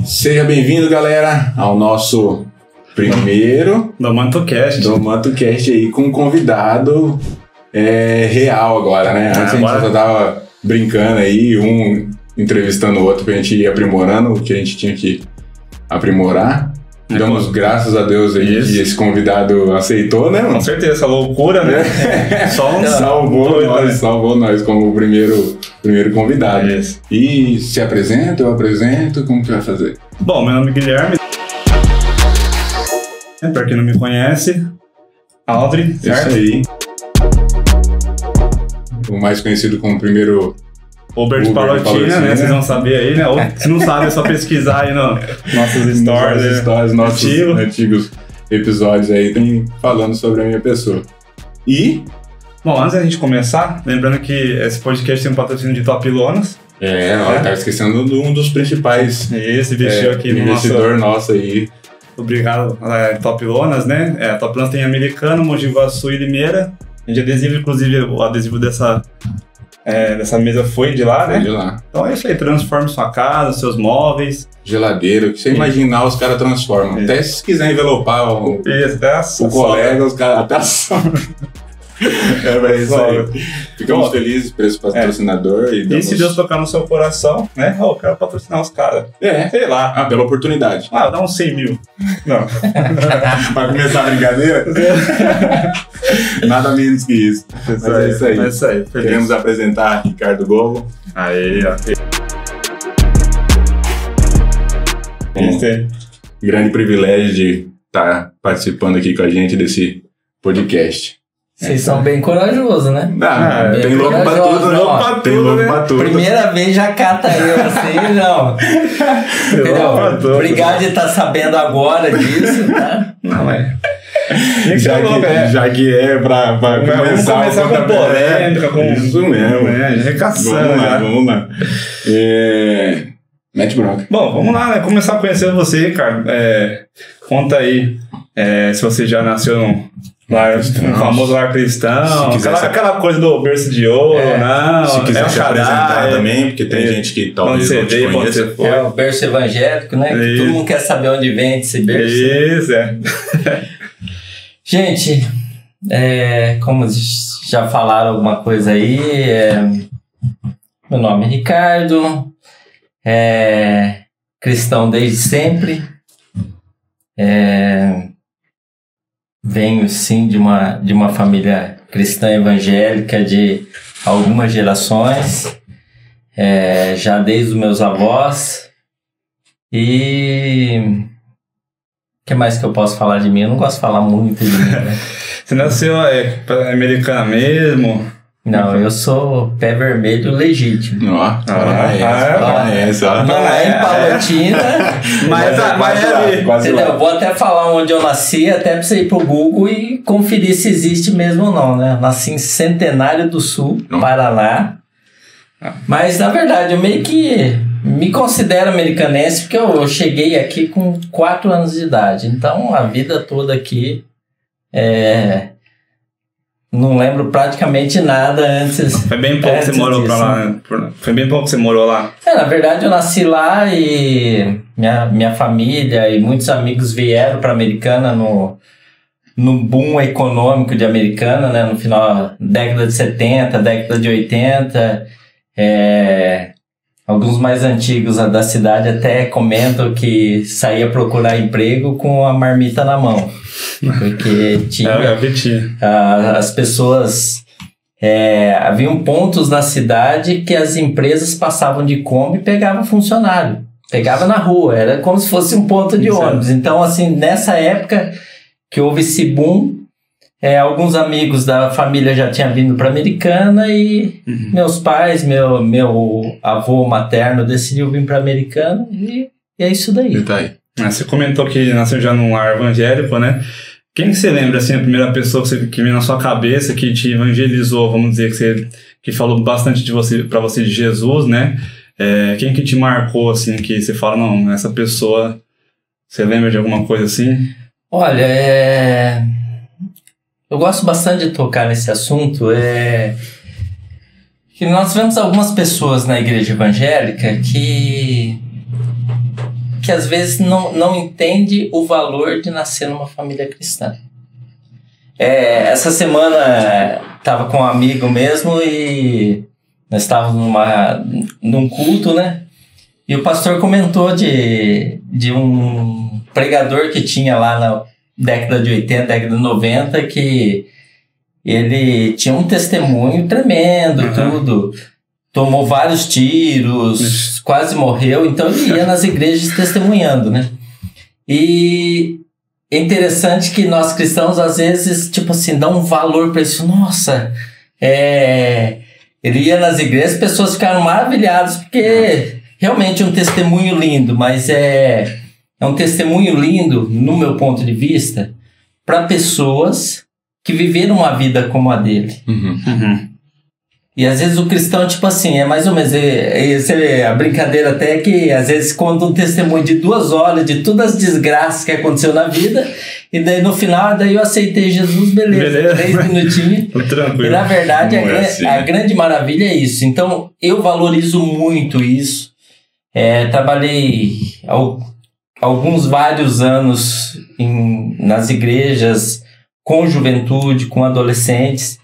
Seja bem-vindo, galera, ao nosso primeiro do MantoCast aí, com um convidado real agora, né? Antes a gente só tava brincando aí, um entrevistando o outro pra gente ir aprimorando o que a gente tinha que aprimorar. Damos graças a Deus aí que esse convidado aceitou, né, mano? Com certeza, essa loucura, né? Salvou nós como o primeiro convidado. Isso. E se apresenta, eu apresento, como que vai fazer? Bom, meu nome é Guilherme. Pra quem não me conhece, Aldri, certo? Isso aí. O mais conhecido como o primeiro... Uber de Palotina, né? Vocês vão saber aí, né? Ou se não sabe, é só pesquisar aí nos nossos stories, nossos antigos episódios aí, tem falando sobre a minha pessoa. E... Bom, antes da gente começar, lembrando que esse podcast tem um patrocínio de Top Lonas. Tava esquecendo de um dos principais. Esse investiu aqui no investidor nosso aí. Obrigado, Top Lonas, né? A Top Lonas tem Americana, Mogi Guaçu e Limeira. A gente adesiva, inclusive, o adesivo dessa mesa foi de lá, né? Foi de lá. Então é isso aí, transforma sua casa, seus móveis. Geladeira, o que você imaginar, os caras transformam. Isso. Até se quiser envelopar o colega, os caras até assam. É isso aí. Ficamos felizes por esse patrocinador. E se Deus tocar no seu coração, né? Eu quero patrocinar os caras. Sei lá. Pela oportunidade. Dá uns 100 mil. Não. Pra começar a brincadeira? Nada menos que isso. Mas é isso aí. Queremos apresentar Ricardo Govo. Aí, ó. Grande privilégio de estar participando aqui com a gente desse podcast. Vocês são bem corajosos, né? Tem louco pra tudo, né? Tem louco pra tudo. Primeira vez já cata eu assim, não. Entendeu? Obrigado de estar sabendo agora disso, tá? Não é. Já que é pra começar com polêmica, com isso mesmo. Recaçando. Vamos lá. Mete bronca. Bom, vamos lá, né? Começar a conhecer você, Ricardo. Conta aí se você já nasceu no famoso lar cristão, aquela coisa do berço de ouro, não. Se quiser se apresentar também, porque tem gente que talvez não te conheça. O berço evangélico, né? Que todo mundo quer saber onde vem esse berço. Isso, Gente, como já falaram alguma coisa aí, meu nome é Ricardo, cristão desde sempre. Venho sim de uma família cristã evangélica de algumas gerações, já desde os meus avós. E o que mais que eu posso falar de mim? Eu não gosto de falar muito de mim, né? Você nasceu americana mesmo? Não, eu sou pé vermelho legítimo. Em Palotina, mas entendeu? Vou até falar onde eu nasci, até pra você ir pro Google e conferir se existe mesmo ou não, né? Nasci em Centenário do Sul, Paraná. Mas, na verdade, eu meio que me considero americanense porque eu cheguei aqui com 4 anos de idade. Então, a vida toda aqui não lembro praticamente nada antes. Foi bem pouco que você morou pra lá, né? Foi bem pouco que você morou lá. Na verdade eu nasci lá e minha família e muitos amigos vieram pra Americana no boom econômico de Americana, né? No final da década de 70, década de 80. Alguns mais antigos da cidade até comentam que saía procurar emprego com a marmita na mão. Porque tinha as pessoas... haviam pontos na cidade que as empresas passavam de Kombi e pegavam funcionário. Pegava na rua, era como se fosse um ponto de ônibus. Então, assim, nessa época que houve esse boom, alguns amigos da família já tinham vindo para Americana e meus pais, meu avô materno decidiu vir para Americana e é isso daí. E tá aí. Você comentou que nasceu já num lar evangélico, né? Quem que você lembra, assim, a primeira pessoa que veio na sua cabeça, que te evangelizou, vamos dizer, que falou bastante de você, pra você de Jesus, né? Quem que te marcou, assim, que você fala, não, essa pessoa, você lembra de alguma coisa assim? Olha, eu gosto bastante de tocar nesse assunto, que nós vemos algumas pessoas na igreja evangélica que que às vezes não entende o valor de nascer numa família cristã. Essa semana estava com um amigo mesmo e nós estávamos num culto, né? E o pastor comentou de um pregador que tinha lá na década de 80, década de 90, que ele tinha um testemunho tremendo, tudo. Tomou vários tiros, quase morreu. Então ele ia nas igrejas testemunhando, né? E é interessante que nós cristãos, às vezes, tipo assim, dão um valor para isso. Nossa, ele ia nas igrejas, as pessoas ficaram maravilhadas, porque realmente é um testemunho lindo, mas é um testemunho lindo, no meu ponto de vista, para pessoas que viveram uma vida como a dele. E às vezes o cristão, tipo assim, é mais ou menos... a brincadeira até é que às vezes conta um testemunho de 2 horas de todas as desgraças que aconteceu na vida, e daí no final, daí eu aceitei Jesus, beleza. 3 minutinhos. Tranquilo. E na verdade a grande maravilha é isso. Então eu valorizo muito isso. Trabalhei vários anos nas igrejas, com juventude, com adolescentes.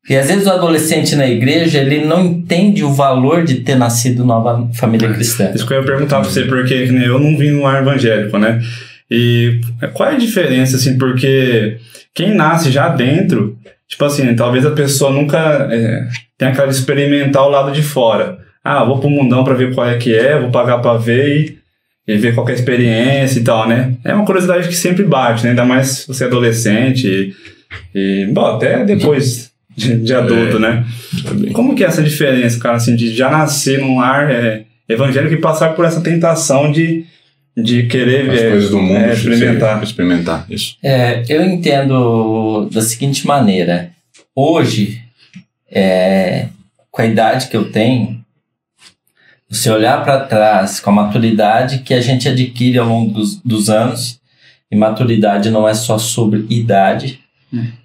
E às vezes o adolescente na igreja, ele não entende o valor de ter nascido numa família cristã. Isso que eu ia perguntar pra você, porque eu não vim no lar evangélico, né? E qual é a diferença, assim, porque quem nasce já dentro, tipo assim, talvez a pessoa nunca tenha aquela de experimentar o lado de fora. Vou pro mundão pra ver qual vou pagar pra ver e ver qual é a experiência e tal, né? É uma curiosidade que sempre bate, né? Ainda mais se você é adolescente bom, até depois de adulto, né? Como que é essa diferença, cara, assim, de já nascer num lar evangélico e passar por essa tentação de querer as coisas do mundo, experimentar isso? Eu entendo da seguinte maneira. Hoje, com a idade que eu tenho, você olhar para trás com a maturidade que a gente adquire ao longo dos anos, e maturidade não é só sobre idade.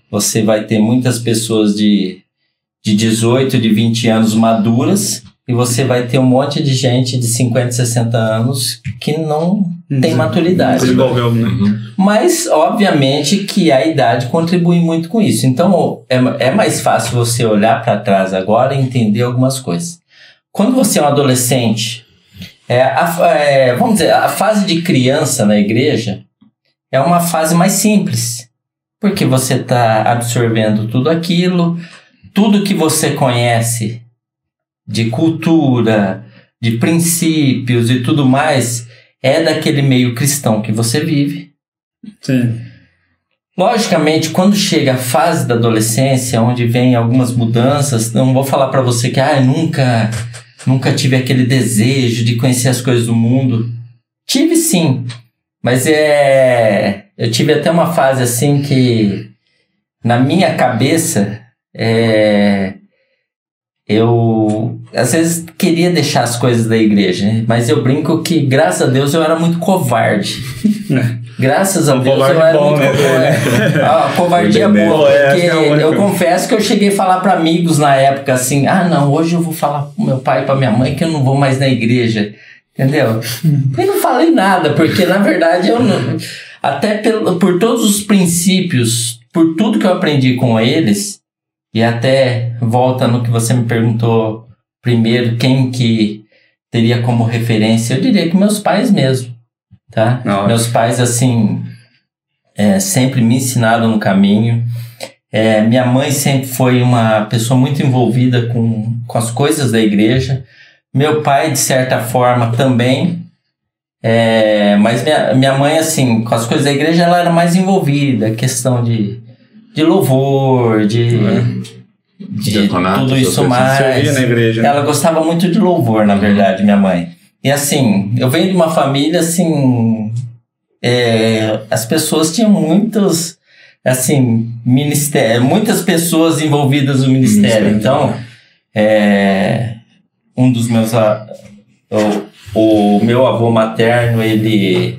Você vai ter muitas pessoas de 18, de 20 anos maduras, e você vai ter um monte de gente de 50, 60 anos que não tem maturidade. Desenvolveu, né? Mas, obviamente, que a idade contribui muito com isso. Então, é mais fácil você olhar para trás agora e entender algumas coisas. Quando você é um adolescente, vamos dizer, a fase de criança na igreja é uma fase mais simples. Porque você está absorvendo tudo aquilo, tudo que você conhece de cultura, de princípios e tudo mais, é daquele meio cristão que você vive. Sim. Logicamente, quando chega a fase da adolescência, onde vem algumas mudanças, não vou falar para você que nunca tive aquele desejo de conhecer as coisas do mundo. Tive sim, mas eu tive até uma fase assim que, na minha cabeça, eu às vezes queria deixar as coisas da igreja, né? Mas eu brinco que, graças a Deus, eu era muito covarde. Graças a Deus eu era muito covarde. Covardia boa, porque eu confesso que eu cheguei a falar para amigos na época assim, não, hoje eu vou falar pro meu pai e pra minha mãe que eu não vou mais na igreja, entendeu? E não falei nada, porque na verdade eu não, até por todos os princípios, por tudo que eu aprendi com eles, e até volta no que você me perguntou primeiro, quem que teria como referência, eu diria que meus pais mesmo, tá? Nossa. Meus pais, assim, sempre me ensinaram no caminho. Minha mãe sempre foi uma pessoa muito envolvida com as coisas da igreja. Meu pai, de certa forma, também. Mas minha mãe, assim, com as coisas da igreja, ela era mais envolvida. Questão de louvor, de tudo isso mais. Na igreja, né? Ela gostava muito de louvor, na verdade, minha mãe. E assim, eu venho de uma família, assim... as pessoas tinham muitos... assim, muitas pessoas envolvidas no ministério. Então, um dos meus... o meu avô materno, ele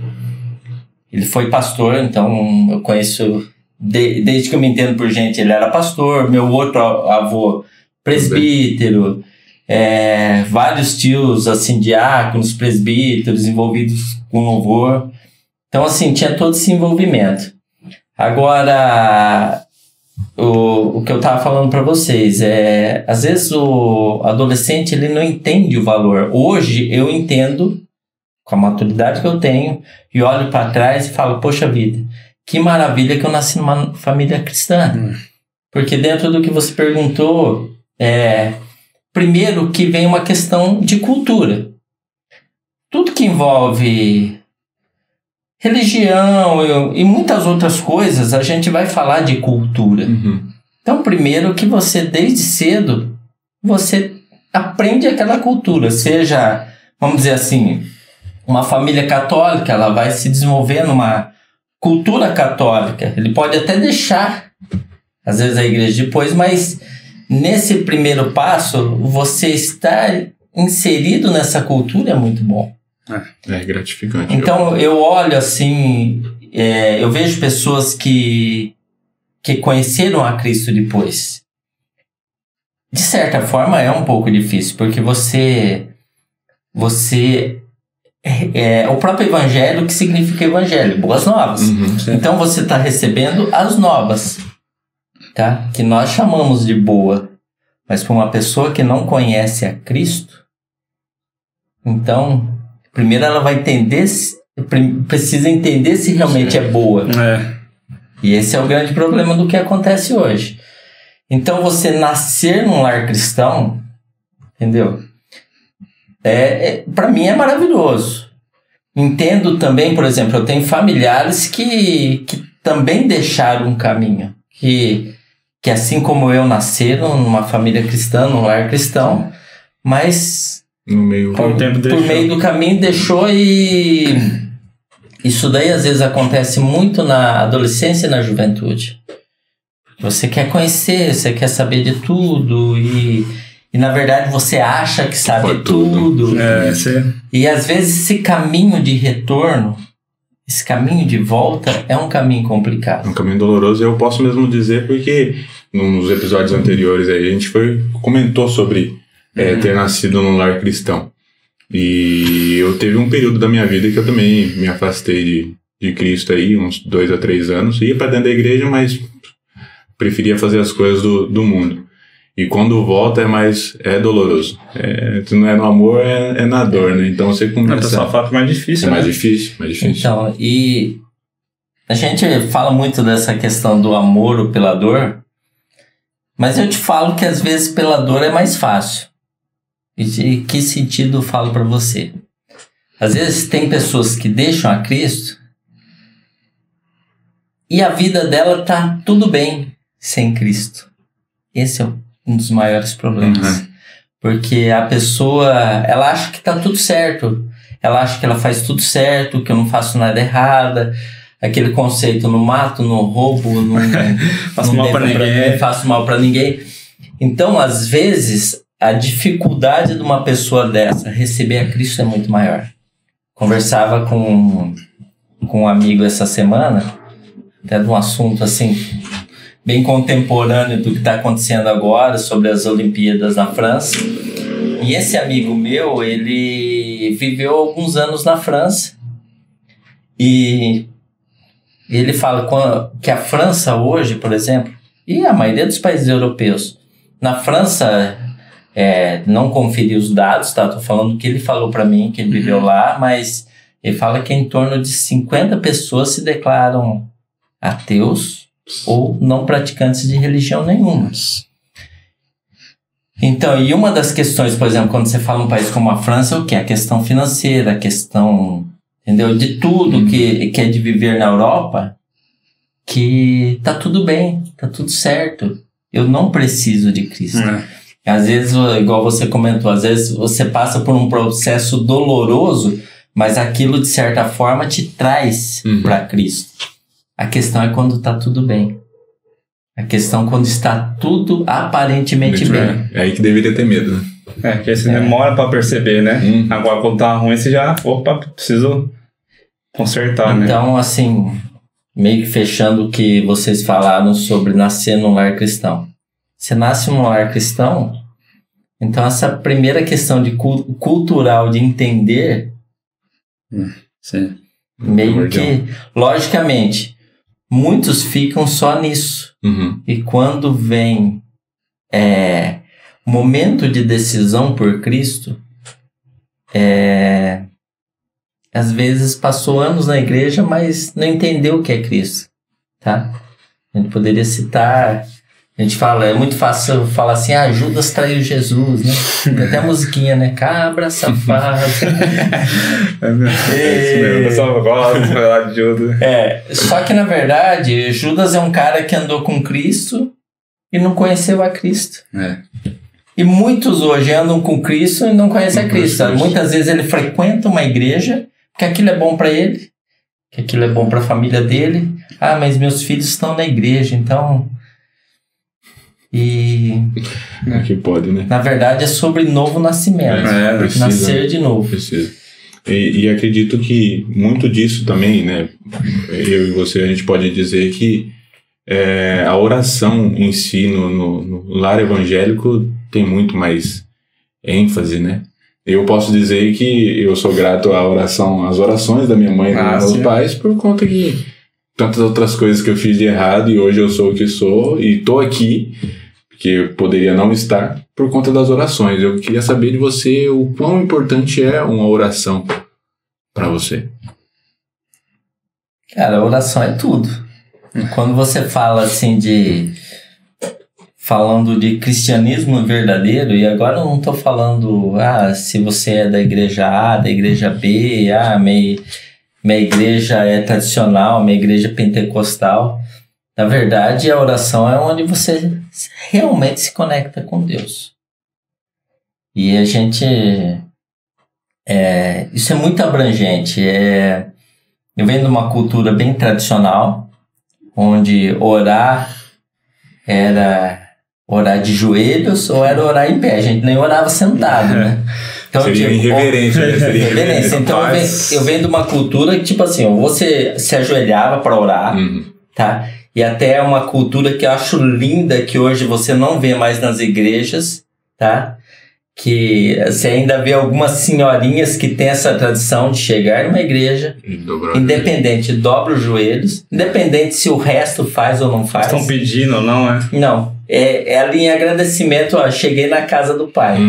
foi pastor, então eu conheço... Desde que eu me entendo por gente, ele era pastor. Meu outro avô, presbítero. vários tios, assim, diáconos, presbíteros envolvidos com louvor. Então, assim, tinha todo esse envolvimento. Agora, o que eu estava falando para vocês às vezes o adolescente ele não entende o valor. Hoje eu entendo, com a maturidade que eu tenho, e olho para trás e falo, poxa vida, que maravilha que eu nasci numa família cristã. Porque dentro do que você perguntou, primeiro que vem uma questão de cultura. Tudo que envolve religião e muitas outras coisas, a gente vai falar de cultura. Então, primeiro que você, desde cedo, você aprende aquela cultura. Seja, vamos dizer assim, uma família católica, ela vai se desenvolver numa cultura católica. Ele pode até deixar, às vezes, a igreja depois, mas nesse primeiro passo, você estar inserido nessa cultura é muito bom. É gratificante. Então, eu olho assim, eu vejo pessoas que conheceram a Cristo depois. De certa forma, é um pouco difícil, porque o próprio evangelho, que significa evangelho, boas novas. Então, você está recebendo as novas, tá? Que nós chamamos de boa. Mas para uma pessoa que não conhece a Cristo, então, primeiro ela vai entender, precisa entender se realmente é boa. E esse é o grande problema do que acontece hoje. Então, você nascer num lar cristão, entendeu? Para mim é maravilhoso. Entendo também, por exemplo, eu tenho familiares que também deixaram um caminho. Que assim como eu nasceram numa família cristã, num lar cristão, mas por meio do caminho deixou. E isso daí às vezes acontece muito na adolescência e na juventude. Você quer conhecer, você quer saber de tudo e na verdade você acha que sabe tudo. E às vezes esse caminho de retorno, esse caminho de volta é um caminho complicado. É um caminho doloroso, e eu posso mesmo dizer porque nos episódios anteriores aí, a gente comentou sobre ter nascido num lar cristão. E eu teve um período da minha vida que eu também me afastei de Cristo aí, uns 2 a 3 anos. Ia para dentro da igreja, mas preferia fazer as coisas do mundo. E quando volta é doloroso. Se não é no amor, é na dor, né? Então você começa... O pessoal fala que é mais difícil, mais difícil. Então, e a gente fala muito dessa questão do amor ou pela dor, mas eu te falo que às vezes pela dor é mais fácil. E de que sentido eu falo para você? Às vezes tem pessoas que deixam a Cristo e a vida dela tá tudo bem sem Cristo. Esse é um dos maiores problemas. Porque a pessoa, ela acha que tá tudo certo. Ela acha que ela faz tudo certo, que eu não faço nada errado. Aquele conceito, não mato, não roubo, não faço mal para ninguém. Faço mal para ninguém. Então, às vezes, a dificuldade de uma pessoa dessa receber a Cristo é muito maior. Conversava com um amigo essa semana, até de um assunto assim, bem contemporâneo do que está acontecendo agora, sobre as Olimpíadas na França. E esse amigo meu, ele viveu alguns anos na França. E ele fala que a França hoje, por exemplo, e a maioria dos países europeus, na França, não conferi os dados, tá? Tô falando o que ele falou para mim, que ele viveu lá, mas ele fala que em torno de 50 pessoas se declaram ateus ou não praticantes de religião nenhuma. Então, e uma das questões, por exemplo, quando você fala um país como a França, é o quê? A questão financeira, a questão, entendeu? De tudo que é de viver na Europa, que tá tudo bem, tá tudo certo. Eu não preciso de Cristo. Às vezes, igual você comentou, às vezes você passa por um processo doloroso, mas aquilo, de certa forma, te traz para Cristo. A questão é quando tá tudo bem. A questão é quando está tudo aparentemente bem. É aí que deveria ter medo, né? Porque você demora para perceber, né? Agora, quando tá ruim, você já... Opa, preciso consertar, né? Então, assim, meio que fechando o que vocês falaram sobre nascer num lar cristão. Você nasce num lar cristão, Então, essa primeira questão de cultural de entender, sim, meio que, logicamente, muitos ficam só nisso. E quando vem momento de decisão por Cristo, às vezes passou anos na igreja, mas não entendeu o que é Cristo, tá? A gente poderia citar, a gente fala, é muito fácil falar assim, Judas traiu Jesus, né? Tem até a musiquinha, né? Cabra safado. Eu só gosto de falar de Judas. Só que na verdade, Judas é um cara que andou com Cristo e não conheceu a Cristo. E muitos hoje andam com Cristo e não conhecem a Cristo. Muitas vezes ele frequenta uma igreja, que aquilo é bom para ele, que aquilo é bom para a família dele. Mas meus filhos estão na igreja, então... que pode, né? Na verdade é sobre novo nascimento. Nascer de novo. Precisa. E acredito que muito disso também, né? Eu e você, a gente pode dizer que a oração em si no lar evangélico tem muito mais ênfase, né? Eu posso dizer que eu sou grato às orações da minha mãe e dos meus pais, por conta que tantas outras coisas que eu fiz de errado e hoje eu sou o que sou e tô aqui, porque eu poderia não estar, por conta das orações. Eu queria saber de você o quão importante é uma oração para você. Cara, a oração é tudo. Quando você fala assim falando de cristianismo verdadeiro, e agora eu não estou falando, se você é da igreja A, da igreja B, minha igreja é tradicional, minha igreja é pentecostal. Na verdade, a oração é onde você realmente se conecta com Deus. E a gente... isso é muito abrangente. Eu venho de uma cultura bem tradicional, onde orar era orar de joelhos ou era orar em pé. A gente nem orava sentado, né? Então, seria irreverente. Irreverência. Então, eu venho de uma cultura que, tipo assim, você se ajoelhava para orar, tá? E até é uma cultura que eu acho linda, que hoje você não vê mais nas igrejas, tá? Que você ainda vê algumas senhorinhas que têm essa tradição de chegar numa igreja, independente, dobra os joelhos, independente se o resto faz ou não faz. Estão pedindo ou não, né? Não. É ali em agradecimento, cheguei na casa do Pai.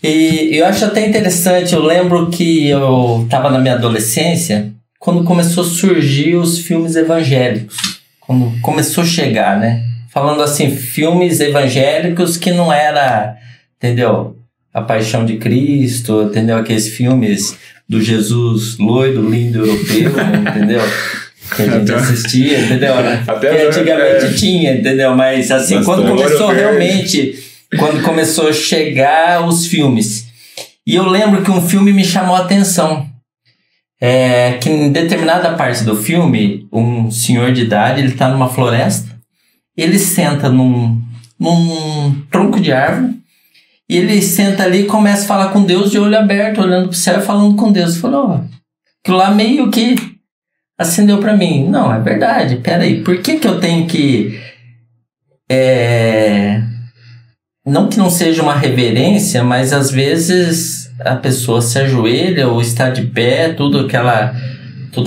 E eu acho até interessante, eu lembro que eu estava na minha adolescência, quando começou a surgir os filmes evangélicos. Quando começou a chegar, né? Falando assim, filmes evangélicos que não era, entendeu? A Paixão de Cristo, entendeu? Aqueles filmes do Jesus loiro, lindo, europeu, entendeu? Que a gente assistia, entendeu? Que antigamente tinha, entendeu? Mas assim, quando começou realmente, quando começou a chegar os filmes. E eu lembro que um filme me chamou a atenção. Que em determinada parte do filme, um senhor de idade, ele tá numa floresta, ele senta num tronco de árvore, e ele senta ali e começa a falar com Deus de olho aberto, olhando pro céu e falando com Deus. Falou, aquilo lá meio que acendeu pra mim. Não, é verdade, peraí, por que eu tenho que... Não que não seja uma reverência, mas às vezes a pessoa se ajoelha ou está de pé, toda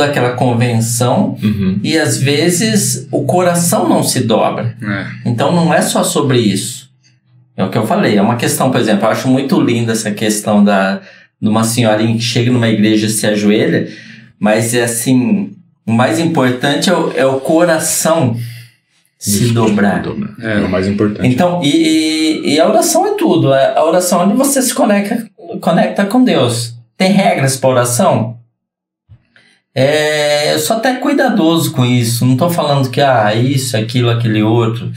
aquela convenção, e às vezes o coração não se dobra. Então não é só sobre isso. É o que eu falei, é uma questão, por exemplo, eu acho muito linda essa questão de uma senhorinha que chega numa igreja e se ajoelha, mas é assim, o mais importante é o coração se dobrar. É o mais importante. Então, e a oração é tudo. A oração é onde você se conecta com Deus. Tem regras para oração? Eu sou até cuidadoso com isso. Não estou falando que isso, aquilo, aquele outro.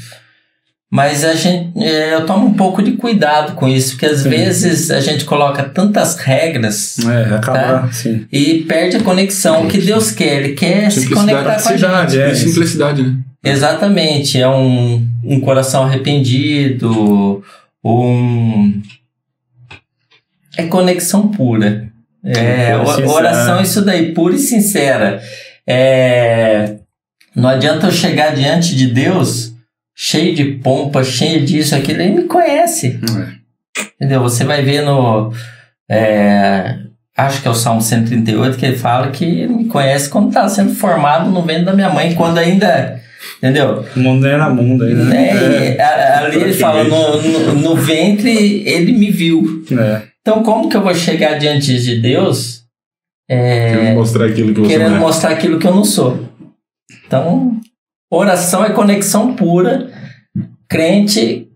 Mas eu tomo um pouco de cuidado com isso, porque às vezes a gente coloca tantas regras acaba, sim. E perde a conexão. O que Deus quer? Ele quer se conectar com a gente. Simplicidade, né? Exatamente. É um coração arrependido, é conexão pura. Oração é isso daí, pura e sincera. Não adianta eu chegar diante de Deus cheio de pompa, cheio disso, aquilo, ele me conhece. Entendeu? Você vai ver no... acho que é o Salmo 138, que ele fala que ele me conhece quando estava sendo formado no ventre da minha mãe, quando ainda... Entendeu? O mundo era mundo ainda. Ali ele fala, no ventre ele me viu. Então como que eu vou chegar diante de Deus querendo mostrar aquilo que você querendo mostrar aquilo que eu não sou? Então, oração é conexão pura. Crente,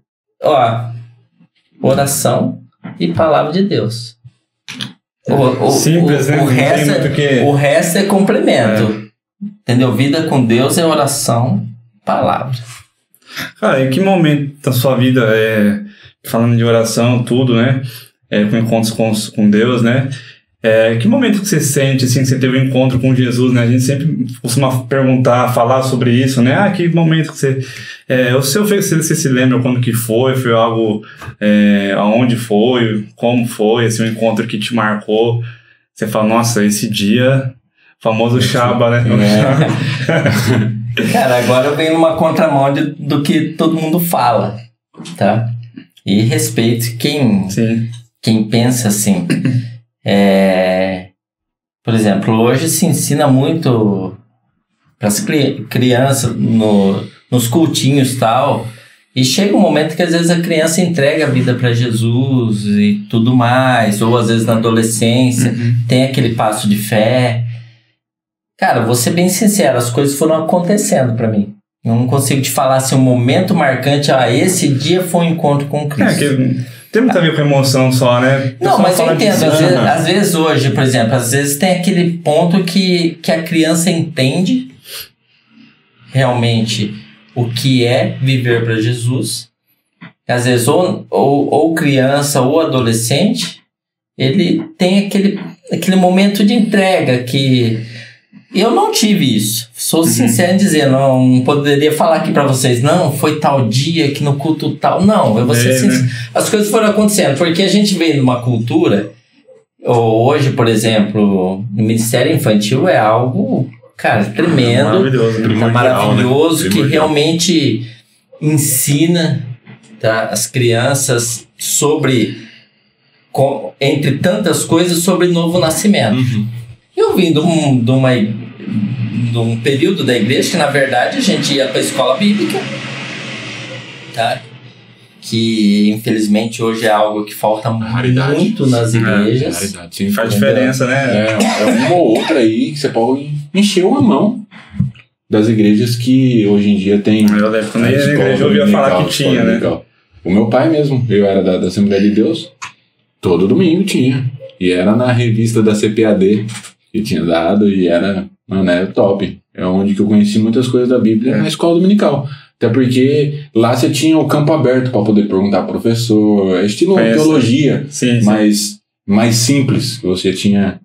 oração e palavra de Deus. Simples, né? O resto é complemento. Entendeu? Vida com Deus é oração, palavra. Cara, em que momento da sua vida, falando de oração, tudo, né? Com encontros com Deus, né? Que momento que você sente, assim, que você teve um encontro com Jesus, né? A gente sempre costuma perguntar, falar sobre isso, né? Que momento que você... você se lembra quando que foi algo... aonde foi, como foi, assim, um encontro que te marcou. Você fala, nossa, esse dia... Famoso Chaba, né? Cara, agora eu venho numa contramão do que todo mundo fala, tá? E respeito quem pensa assim. Por exemplo, hoje se ensina muito para as crianças nos cultinhos e tal, e chega um momento que às vezes a criança entrega a vida para Jesus e tudo mais, ou às vezes na adolescência tem aquele passo de fé. Cara, vou ser bem sincero, as coisas foram acontecendo pra mim. Eu não consigo te falar assim, um momento marcante, esse dia foi um encontro com Cristo. Tem muito a ver com emoção só, né? Não, mas eu entendo. Às vezes hoje, por exemplo, às vezes tem aquele ponto que a criança entende realmente o que é viver para Jesus. Às vezes, ou criança ou adolescente, ele tem aquele momento de entrega que... Eu não tive isso. Sou sincero em dizer, não poderia falar aqui pra vocês, não, foi tal dia que no culto tal. Não, eu vou ser sincero. As coisas foram acontecendo, porque a gente veio numa cultura, hoje, por exemplo, o Ministério Infantil é algo, cara, tremendo. Maravilhoso, que realmente ensina, tá, as crianças sobre, entre tantas coisas, sobre novo nascimento. Eu vim de um período da igreja que, na verdade, a gente ia para a escola bíblica, tá? Que, infelizmente, hoje é algo que falta muito nas igrejas. Sim, faz diferença, né? Uma ou outra aí que você pode encher uma mão das igrejas que hoje em dia tem... Eu lembro, quando a igreja ouvia falar que tinha, né? O meu pai mesmo, eu era da Assembleia de Deus, todo domingo tinha. E era na revista da CPAD que tinha dado, e era top. É onde que eu conheci muitas coisas da Bíblia, na escola dominical. Até porque lá você tinha o campo aberto para poder perguntar ao professor, estilo teologia, mais simples, você tinha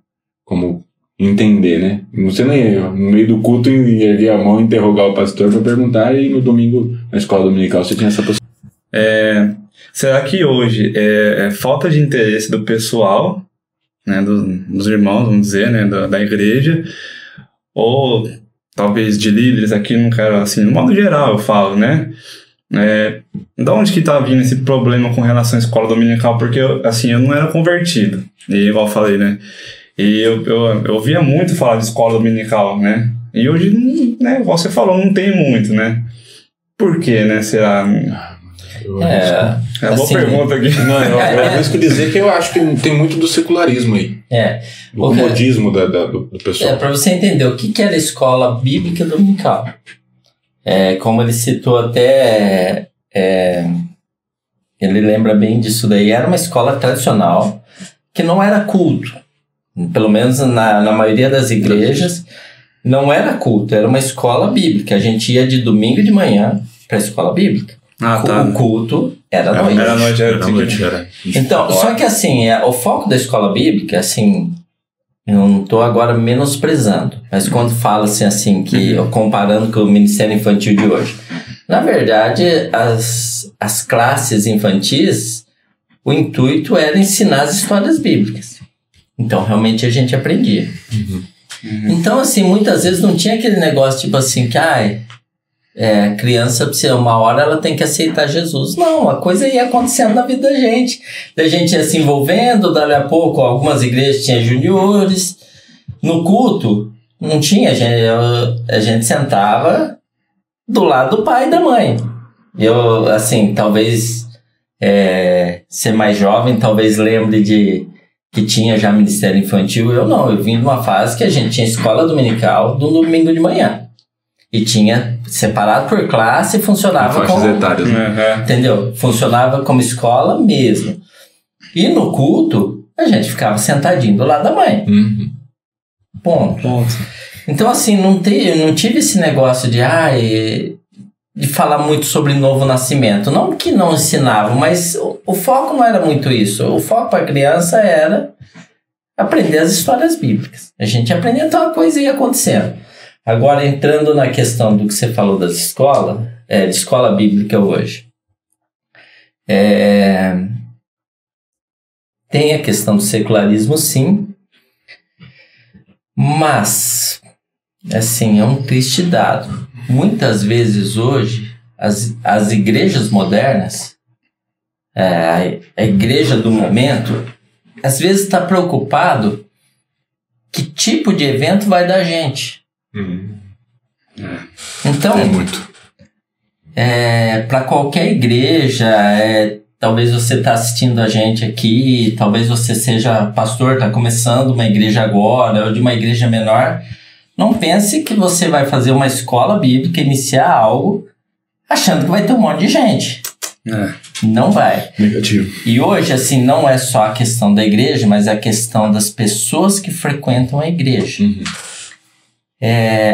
como entender, né? Você não ia no meio do culto e erguer a mão e interrogar o pastor para perguntar, e no domingo, na escola dominical, você tinha essa possibilidade. Será que hoje é falta de interesse do pessoal, né, dos irmãos, vamos dizer, né, da igreja, ou talvez de líderes aqui, não quero, assim, no modo geral eu falo, né, da onde que tá vindo esse problema com relação à escola dominical? Porque, eu não era convertido, e igual eu falei, né, e eu ouvia muito falar de escola dominical, né, e hoje, né, igual você falou, não tem muito, né, por quê, né, será... É uma boa pergunta aqui. Não, eu arrisco dizer que eu acho que tem muito do secularismo aí. Do comodismo do pessoal. Para você entender o que era a escola bíblica dominical. Como ele citou até... ele lembra bem disso daí. Era uma escola tradicional que não era culto. Pelo menos na maioria das igrejas não era culto. Era uma escola bíblica. A gente ia de domingo de manhã para a escola bíblica. O culto era à noite. Era noite. Então, só que assim, o foco da escola bíblica, assim, eu não estou agora menosprezando, mas quando fala-se assim, que comparando com o Ministério Infantil de hoje, na verdade, as classes infantis, o intuito era ensinar as histórias bíblicas. Então, realmente, a gente aprendia. Então, assim, muitas vezes não tinha aquele negócio tipo assim, que, criança, uma hora ela tem que aceitar Jesus. Não, a coisa ia acontecendo na vida da gente ia se envolvendo, dali a pouco algumas igrejas tinham juniores, no culto não tinha, a gente sentava do lado do pai e da mãe. Eu, assim, talvez ser mais jovem, talvez lembre de que tinha já ministério infantil. Eu não, eu vim de uma fase que a gente tinha escola dominical do domingo de manhã. E tinha separado por classe e funcionava como... etárias, né? Entendeu? Funcionava como escola mesmo. E no culto, a gente ficava sentadinho do lado da mãe. Uhum. Ponto. Então, assim, não tive esse negócio de falar muito sobre novo nascimento. Não que não ensinavam, mas o foco não era muito isso. O foco para a criança era aprender as histórias bíblicas. A gente aprendia, então a coisa ia acontecendo. Agora, entrando na questão do que você falou das escolas, de escola bíblica hoje. Tem a questão do secularismo, sim. Mas, assim, é um triste dado. Muitas vezes hoje, as igrejas modernas, a igreja do momento, às vezes está preocupado que tipo de evento vai dar gente. Então, para qualquer igreja, talvez você está assistindo a gente aqui, talvez você seja pastor, está começando uma igreja agora, ou de uma igreja menor. Não pense que você vai fazer uma escola bíblica, iniciar algo, achando que vai ter um monte de gente. Não vai. Negativo. E hoje, assim, não é só a questão da igreja, mas é a questão das pessoas que frequentam a igreja. Uhum.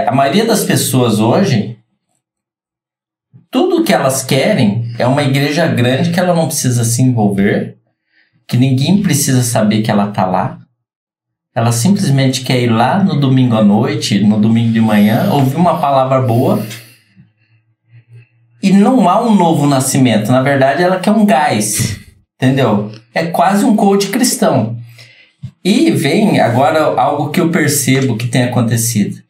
A maioria das pessoas hoje, tudo que elas querem é uma igreja grande que ela não precisa se envolver, que ninguém precisa saber que ela está lá. Ela simplesmente quer ir lá no domingo à noite, no domingo de manhã, ouvir uma palavra boa. E não há um novo nascimento. Na verdade, ela quer um gás. Entendeu? É quase um coach cristão. E vem agora algo que eu percebo que tem acontecido.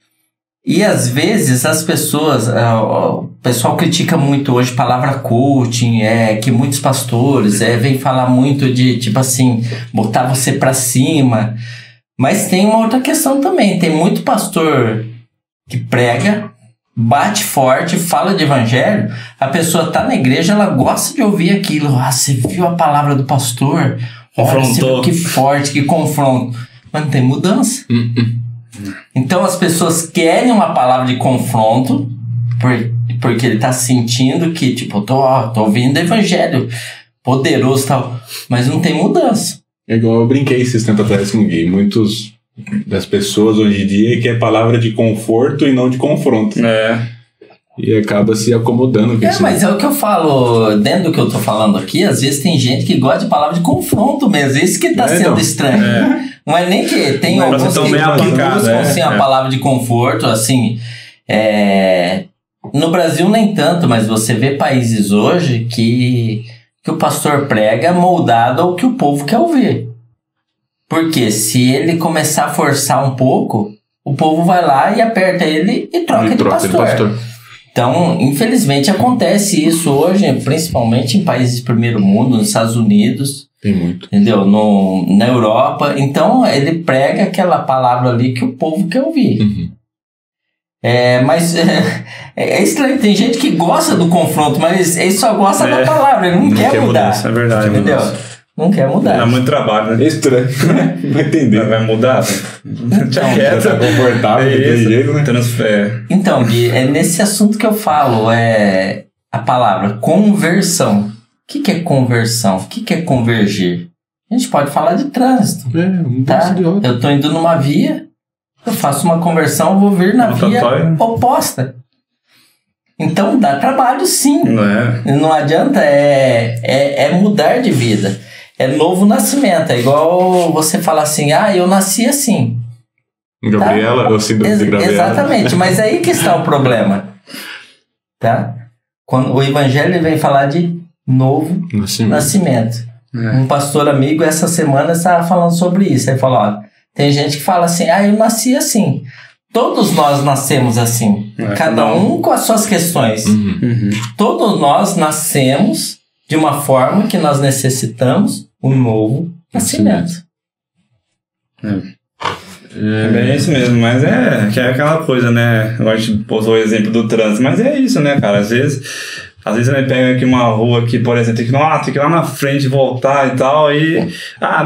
E às vezes as pessoas, o pessoal critica muito hoje palavra coaching, que muitos pastores vêm falar muito de, tipo assim, botar você pra cima. Mas tem uma outra questão também. Tem muito pastor que prega, bate forte, fala de evangelho. A pessoa tá na igreja, ela gosta de ouvir aquilo. Você viu a palavra do pastor? Olha, você viu que forte, que confronto. Mas não tem mudança. Então as pessoas querem uma palavra de confronto porque ele tá sentindo que, tipo, tô ouvindo evangelho poderoso e tal, mas não tem mudança. É igual eu brinquei esses tempos atrás com o Gui. Muitos das pessoas hoje em dia querem palavra de conforto e não de confronto. E acaba se acomodando com isso. Mas é o que eu falo, dentro do que eu tô falando aqui, às vezes tem gente que gosta de palavra de confronto mesmo. Isso que tá sendo estranho. Não é nem que tem alguns que buscam assim, a palavra de conforto, assim. No Brasil nem tanto, mas você vê países hoje que o pastor prega moldado ao que o povo quer ouvir. Porque se ele começar a forçar um pouco, o povo vai lá e aperta ele e troca de pastor. Então, infelizmente, acontece isso hoje, principalmente em países de primeiro mundo, nos Estados Unidos. Tem muito. Entendeu? Na Europa. Então, ele prega aquela palavra ali que o povo quer ouvir. Mas é estranho. Tem gente que gosta do confronto, mas ele só gosta da palavra. Ele não quer mudar. Mudança, é verdade. Entendeu? Não quer mudar. Dá muito trabalho, né? É estranho. Vai entender. Vai mudar? Tá confortável daquele jeito, né? Então, Gui, é nesse assunto que eu falo. A palavra conversão. O que é conversão? O que é convergir? A gente pode falar de trânsito. Tá? Eu tô indo numa via, eu faço uma conversão, eu vou vir na via oposta. Então dá trabalho, sim. Não adianta, mudar de vida. É novo nascimento. É igual você falar assim, eu nasci assim. Gabriela, eu síndrome de Gabriela. Exatamente, mas aí que está o problema. Tá? Quando o evangelho vem falar de novo nascimento. Um pastor amigo essa semana estava falando sobre isso. Ele falou, tem gente que fala assim, eu nasci assim. Todos nós nascemos assim, cada um com as suas questões. Todos nós nascemos de uma forma que nós necessitamos um novo nascimento. É isso mesmo, mas que é aquela coisa, né? A gente usou o exemplo do trânsito, mas é isso, né, cara? Às vezes você pega aqui uma rua aqui, por exemplo, tem que ir lá na frente, voltar e tal, e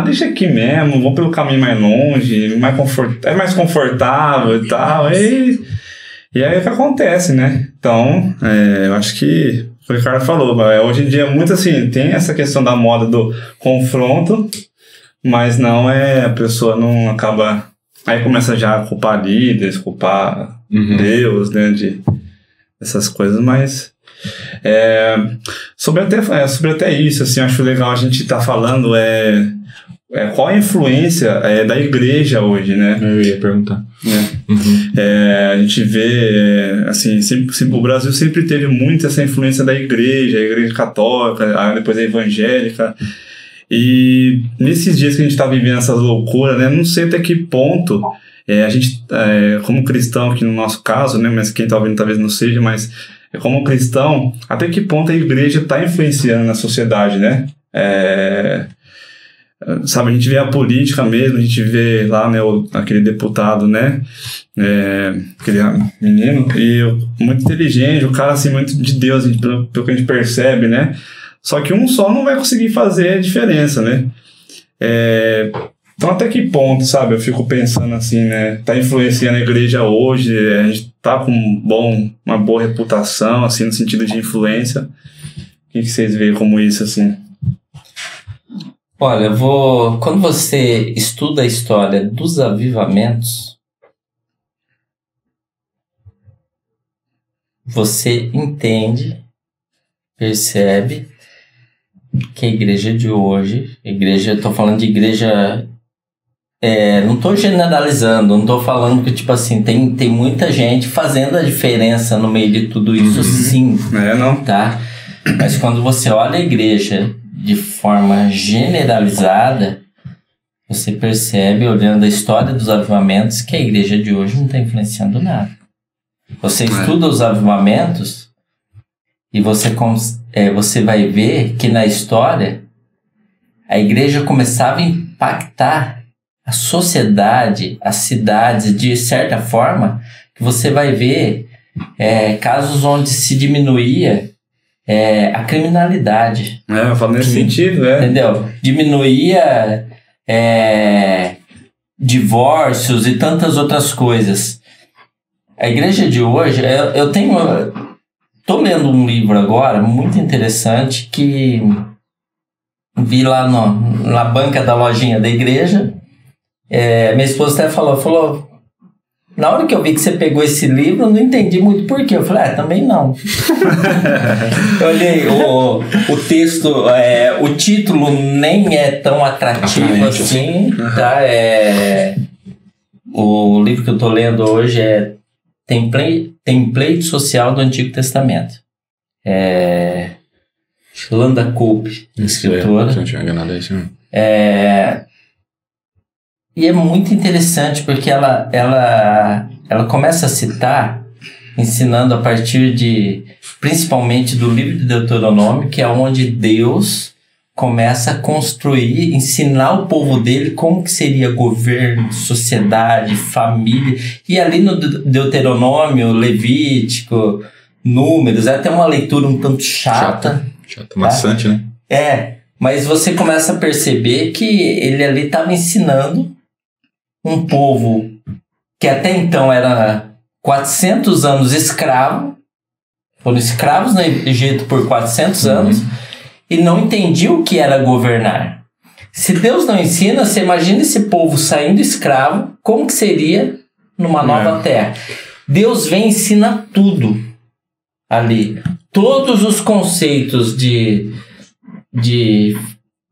deixa aqui mesmo, vou pelo caminho mais longe, é mais confortável e tal, e aí é o que acontece, né? Então, eu acho que o Ricardo falou, hoje em dia é muito assim, tem essa questão da moda do confronto, mas não a pessoa não acaba... Aí começa já a culpar líderes, culpar Deus, né, essas coisas, mas... sobre até isso, assim, acho legal a gente estar falando qual a influência da igreja hoje, né? Eu ia perguntar. A gente vê, assim, o Brasil sempre teve muito essa influência da igreja, a igreja católica, depois a evangélica. E nesses dias que a gente está vivendo essas loucuras, né? Não sei até que ponto a gente, como cristão, aqui no nosso caso, né? Mas quem está ouvindo talvez não seja, mas como cristão, até que ponto a igreja está influenciando na sociedade, né? Sabe, a gente vê a política mesmo, a gente vê lá, né, aquele deputado, né? Aquele menino, e muito inteligente, o cara, assim, muito de Deus, pelo que a gente percebe, né? Só que um só não vai conseguir fazer a diferença, né? Então, até que ponto, sabe? Eu fico pensando assim, né? Tá influenciando a igreja hoje, a gente tá com uma boa reputação, assim, no sentido de influência. O que vocês veem como isso, assim? Olha, quando você estuda a história dos avivamentos, você entende, percebe que a igreja de hoje, eu tô falando de igreja, não tô generalizando, não tô falando que, tipo assim, tem muita gente fazendo a diferença no meio de tudo isso, sim, não. Tá? Mas quando você olha a igreja de forma generalizada, você percebe, olhando a história dos avivamentos, que a igreja de hoje não está influenciando nada. Você estuda os avivamentos e você vai ver que na história a igreja começava a impactar a sociedade, as cidades, de certa forma, que você vai ver casos onde se diminuía a criminalidade. Eu falo nesse sentido, Entendeu? Diminuía divórcios e tantas outras coisas. A igreja de hoje, tô lendo um livro agora, muito interessante, que vi lá na banca da lojinha da igreja. Minha esposa até falou, na hora que eu vi que você pegou esse livro, eu não entendi muito por quê. Eu falei, também não. Eu olhei o texto, o título nem é tão atrativo assim, tá? O livro que eu tô lendo hoje é Template Social do Antigo Testamento. Landa Cope, escritora. Se não tinha enganado, é isso mesmo. E é muito interessante porque ela começa a citar, ensinando a partir principalmente do livro de Deuteronômio, que é onde Deus começa a construir, ensinar o povo dele como que seria governo, sociedade, família. E ali no Deuteronômio, Levítico, Números, é até uma leitura um tanto chata. Maçante, né? Mas você começa a perceber que ele ali estava ensinando um povo que até então era 400 anos escravo, foram escravos no Egito por 400 anos, e não entendiam o que era governar. Se Deus não ensina, você imagina esse povo saindo escravo, como que seria numa nova terra? Deus vem e ensina tudo ali. Todos os conceitos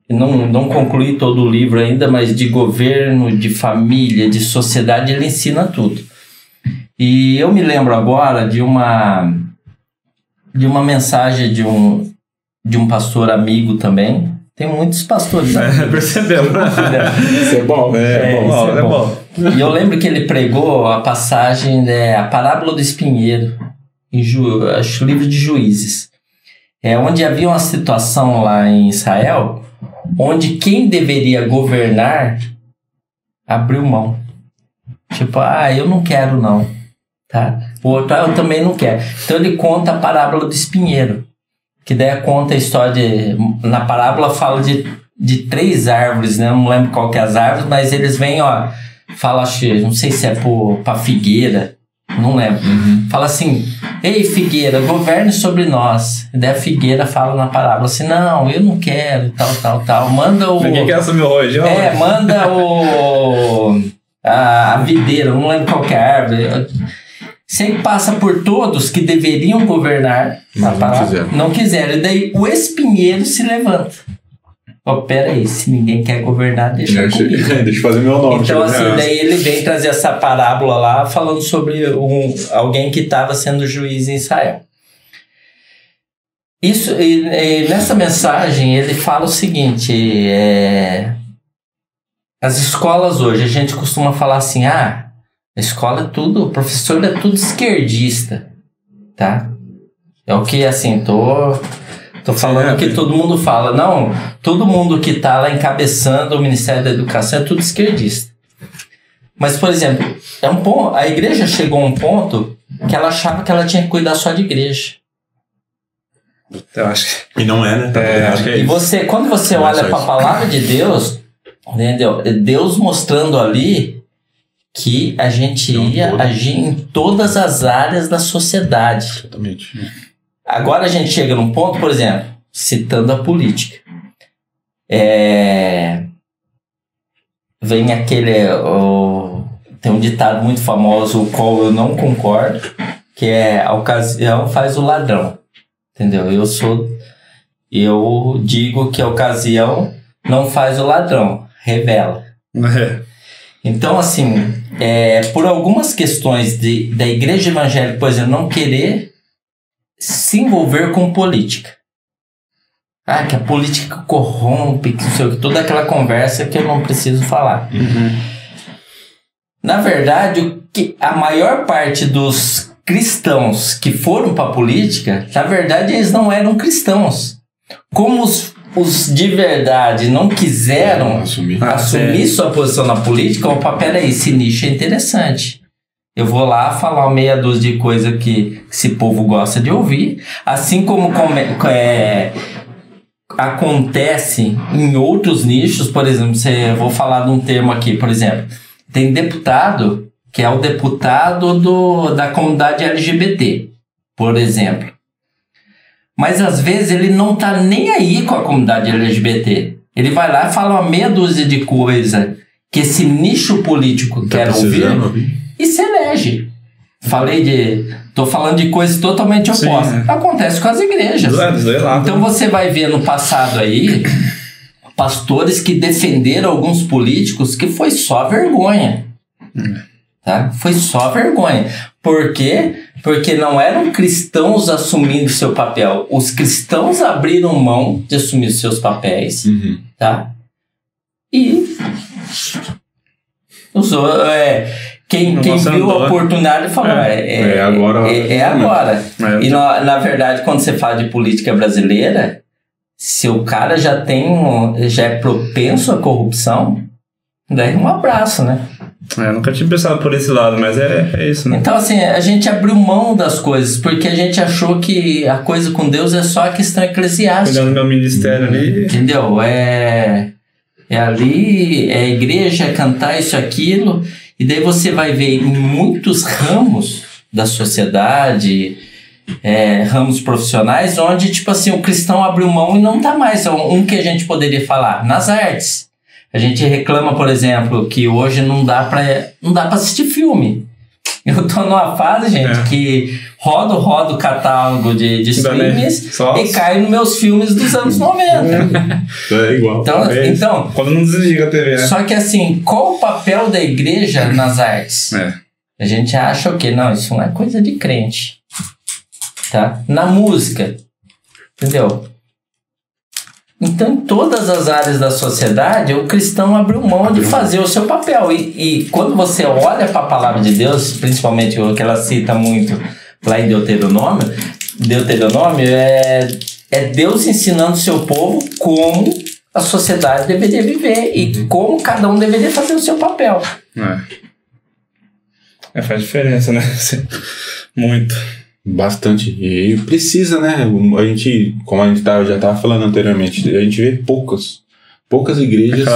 não concluí todo o livro ainda, mas de governo, de família, de sociedade, ele ensina tudo. E eu me lembro agora de uma mensagem de um pastor amigo também, Tem muitos pastores. Percebeu, né? Isso é bom. É bom. E eu lembro que ele pregou a passagem, a parábola do espinheiro, acho o livro de Juízes. Onde havia uma situação lá em Israel, onde quem deveria governar abriu mão. Tipo, eu não quero não. Tá? O outro, eu também não quero. Então ele conta a parábola do espinheiro. Que daí conta a história na parábola fala de 3 árvores, né? Eu não lembro qual que é as árvores, mas eles vêm, fala, não sei se é pra figueira, não lembro. Fala assim, ei figueira, governe sobre nós. E daí a figueira fala na parábola assim, não, eu não quero, tal. Manda o... Ninguém quer assumir hoje. Manda a videira, não lembro qual que é a árvore. Sempre passa por todos que deveriam governar, não quiseram. E daí o espinheiro se levanta. Peraí, se ninguém quer governar, deixa eu fazer meu nome. Então, assim, daí ele vem trazer essa parábola lá, falando sobre alguém que estava sendo juiz em Israel. Isso, e nessa mensagem ele fala o seguinte, as escolas hoje, a gente costuma falar assim, a escola é tudo, o professor é tudo esquerdista, tá? É o que, assim, tô falando que todo mundo fala. Não, todo mundo que tá lá encabeçando o Ministério da Educação é tudo esquerdista. Mas, por exemplo, a igreja chegou a um ponto que ela achava que ela tinha que cuidar só de igreja. Eu acho que... E não é, né? Acho que é isso. E quando você olha para a palavra de Deus, entendeu? Deus mostrando ali que a gente ia agir em todas as áreas da sociedade. Exatamente. Agora a gente chega num ponto, por exemplo, citando a política. Vem tem um ditado muito famoso, o qual eu não concordo, que é a ocasião faz o ladrão. Entendeu? Eu digo que a ocasião não faz o ladrão, revela. Então, assim, por algumas questões da igreja evangélica, por exemplo, não querer se envolver com política. Que a política corrompe, que não sei o que, toda aquela conversa que eu não preciso falar. Na verdade, a maior parte dos cristãos que foram para a política, na verdade, eles não eram cristãos. Como os de verdade não quiseram assumir sua posição na política, peraí, esse nicho é interessante. Eu vou lá falar meia dúzia de coisa que esse povo gosta de ouvir, assim como acontece em outros nichos. Por exemplo, eu vou falar de um termo aqui, por exemplo, tem deputado que é o deputado da comunidade LGBT, por exemplo. Mas às vezes ele não tá nem aí com a comunidade LGBT. Ele vai lá e fala uma meia dúzia de coisa que esse nicho político quer ouvir e se elege. Tô falando de coisas totalmente opostas. Acontece com as igrejas. Então você vai ver no passado aí pastores que defenderam alguns políticos que foi só vergonha. Tá? Foi só vergonha. Por quê? Porque não eram cristãos assumindo seu papel. Os cristãos abriram mão de assumir seus papéis. Tá? E quem viu a oportunidade falou, agora. É agora. E na verdade, quando você fala de política brasileira, se o cara já é propenso à corrupção, daí um abraço, né? Eu nunca tinha pensado por esse lado, mas é isso, né? Então, assim, a gente abriu mão das coisas, porque a gente achou que a coisa com Deus é só a questão eclesiástica. Cuidando do meu ministério ali. Entendeu? Ali, é igreja, é cantar isso, aquilo. E daí você vai ver em muitos ramos da sociedade, ramos profissionais, onde, tipo assim, o cristão abriu mão e não tá mais. Um que a gente poderia falar, nas artes. A gente reclama, por exemplo, que hoje não dá pra assistir filme. Eu tô numa fase, gente, que rodo o catálogo de streams e caio nos meus filmes dos anos 90. É igual. Então, quando não desliga a TV, né? Só que assim, qual o papel da igreja nas artes? A gente acha o quê? Não, isso não é coisa de crente. Tá? Na música, entendeu? Então, em todas as áreas da sociedade, o cristão abriu mão de fazer o seu papel. E quando você olha para a palavra de Deus, principalmente o que ela cita muito lá em Deuteronômio é Deus ensinando o seu povo como a sociedade deveria viver e como cada um deveria fazer o seu papel. Faz diferença, né? Muito. Bastante. E precisa, né? A gente, como a gente já estava falando anteriormente, a gente vê poucas igrejas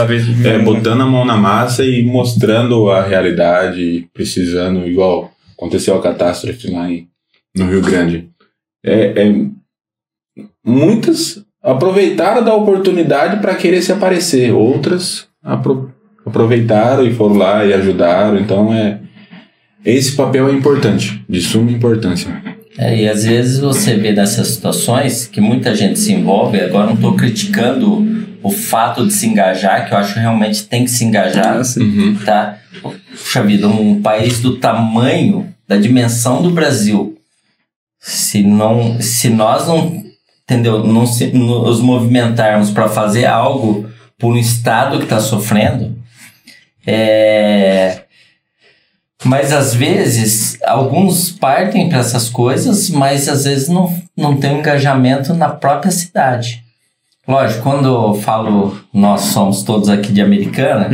botando a mão na massa e mostrando a realidade, precisando, igual aconteceu a catástrofe lá no Rio Grande. Muitas aproveitaram da oportunidade para querer se aparecer, outras aproveitaram e foram lá e ajudaram. Então esse papel é importante, de suma importância. E às vezes você vê nessas situações que muita gente se envolve. Agora não estou criticando o fato de se engajar, que eu acho que realmente tem que se engajar, tá? Puxa vida, um país do tamanho, da dimensão do Brasil, se nós não, entendeu, nos movimentarmos para fazer algo por um estado que está sofrendo, mas às vezes alguns partem para essas coisas, mas às vezes não tem um engajamento na própria cidade. Lógico, quando eu falo nós somos todos aqui de Americana,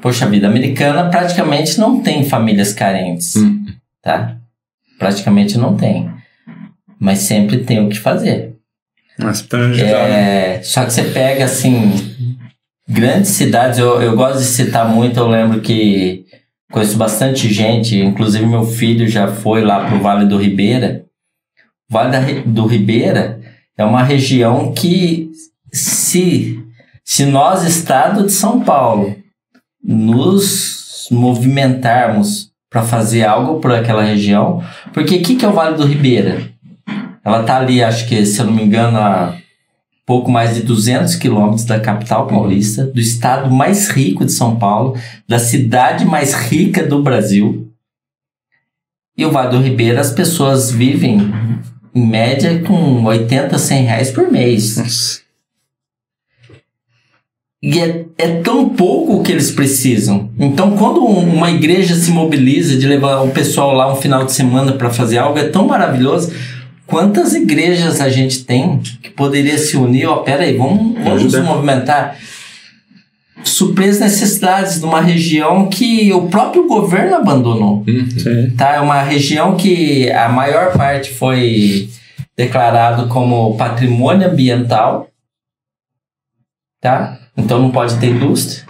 poxa vida, Americana praticamente não tem famílias carentes, tá? Praticamente não tem. Mas sempre tem o que fazer. Só que você pega, assim, grandes cidades, eu gosto de citar muito, eu lembro que conheço bastante gente, inclusive meu filho já foi lá pro Vale do Ribeira. O Vale do Ribeira é uma região que, se nós, estado de São Paulo, nos movimentarmos para fazer algo por aquela região, porque o que é o Vale do Ribeira? Ela tá ali, acho que, se eu não me engano, a pouco mais de 200 quilômetros da capital paulista, do estado mais rico de São Paulo, da cidade mais rica do Brasil. E o Vale do Ribeira, as pessoas vivem, em média, com 80, 100 reais por mês. Nossa. E é tão pouco o que eles precisam. Então, quando uma igreja se mobiliza de levar o pessoal lá um final de semana para fazer algo, é tão maravilhoso. Quantas igrejas a gente tem que poderia se unir? Peraí, vamos nos movimentar. Suprir as necessidades de uma região que o próprio governo abandonou. Tá? É uma região que a maior parte foi declarado como patrimônio ambiental. Tá? Então não pode ter indústria.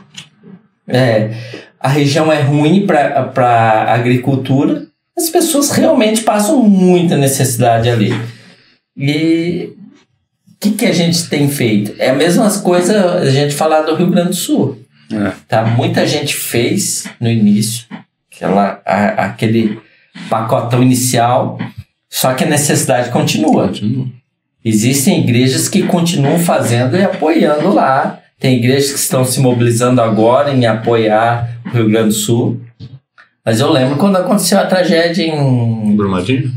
A região é ruim para agricultura. As pessoas realmente passam muita necessidade ali. E o que a gente tem feito? É a mesma coisa a gente falar do Rio Grande do Sul. Tá? Muita gente fez no início aquele pacotão inicial, só que a necessidade continua. Existem igrejas que continuam fazendo e apoiando lá. Tem igrejas que estão se mobilizando agora em apoiar o Rio Grande do Sul. Mas eu lembro quando aconteceu a tragédia em... Brumadinho?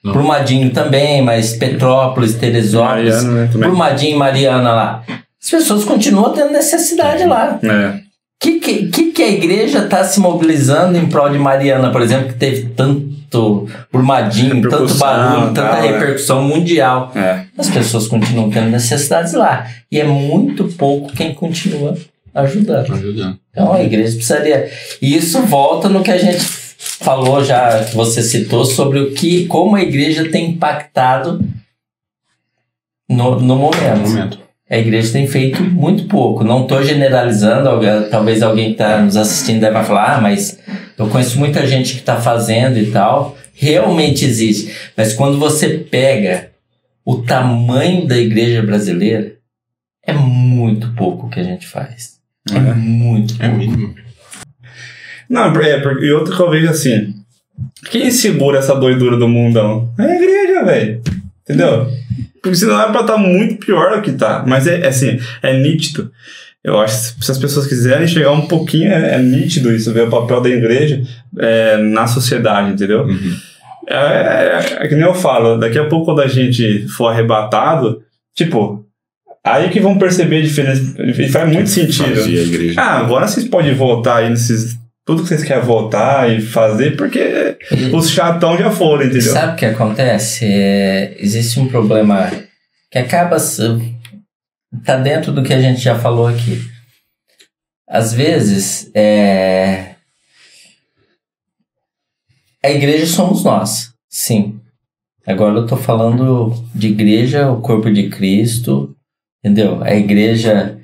Não. Brumadinho também, mas Petrópolis, Teresópolis, Mariana, né, Brumadinho e Mariana lá. As pessoas continuam tendo necessidade lá. Que a igreja está se mobilizando em prol de Mariana, por exemplo, que teve tanto Brumadinho, tanto barulho, tanta repercussão mundial. As pessoas continuam tendo necessidades lá. E é muito pouco quem continua ajudando. Então a igreja precisaria... E isso volta no que a gente falou já, que você citou, sobre como a igreja tem impactado no momento. A igreja tem feito muito pouco. Não estou generalizando, talvez alguém que está nos assistindo deve falar, mas eu conheço muita gente que está fazendo e tal. Realmente existe. Mas quando você pega o tamanho da igreja brasileira, é muito pouco o que a gente faz. É muito pouco. Mínimo. Não, e outro que eu vejo assim, quem segura essa doidura do mundão? É a igreja, velho. Entendeu? Porque senão é pra estar muito pior do que tá. Mas assim, é nítido. Eu acho que se as pessoas quiserem chegar um pouquinho, é nítido isso, ver o papel da igreja na sociedade, entendeu? É que nem eu falo, daqui a pouco quando a gente for arrebatado, tipo, Aí que vão perceber a diferença. E faz muito sentido. Agora vocês podem voltar aí nesses... Tudo que vocês querem voltar e fazer, porque os chatão já foram, entendeu? Sabe o que acontece? Existe um problema que acaba... Tá dentro do que a gente já falou aqui. Às vezes, a igreja somos nós, sim. Agora eu tô falando de igreja, o corpo de Cristo, entendeu? A igreja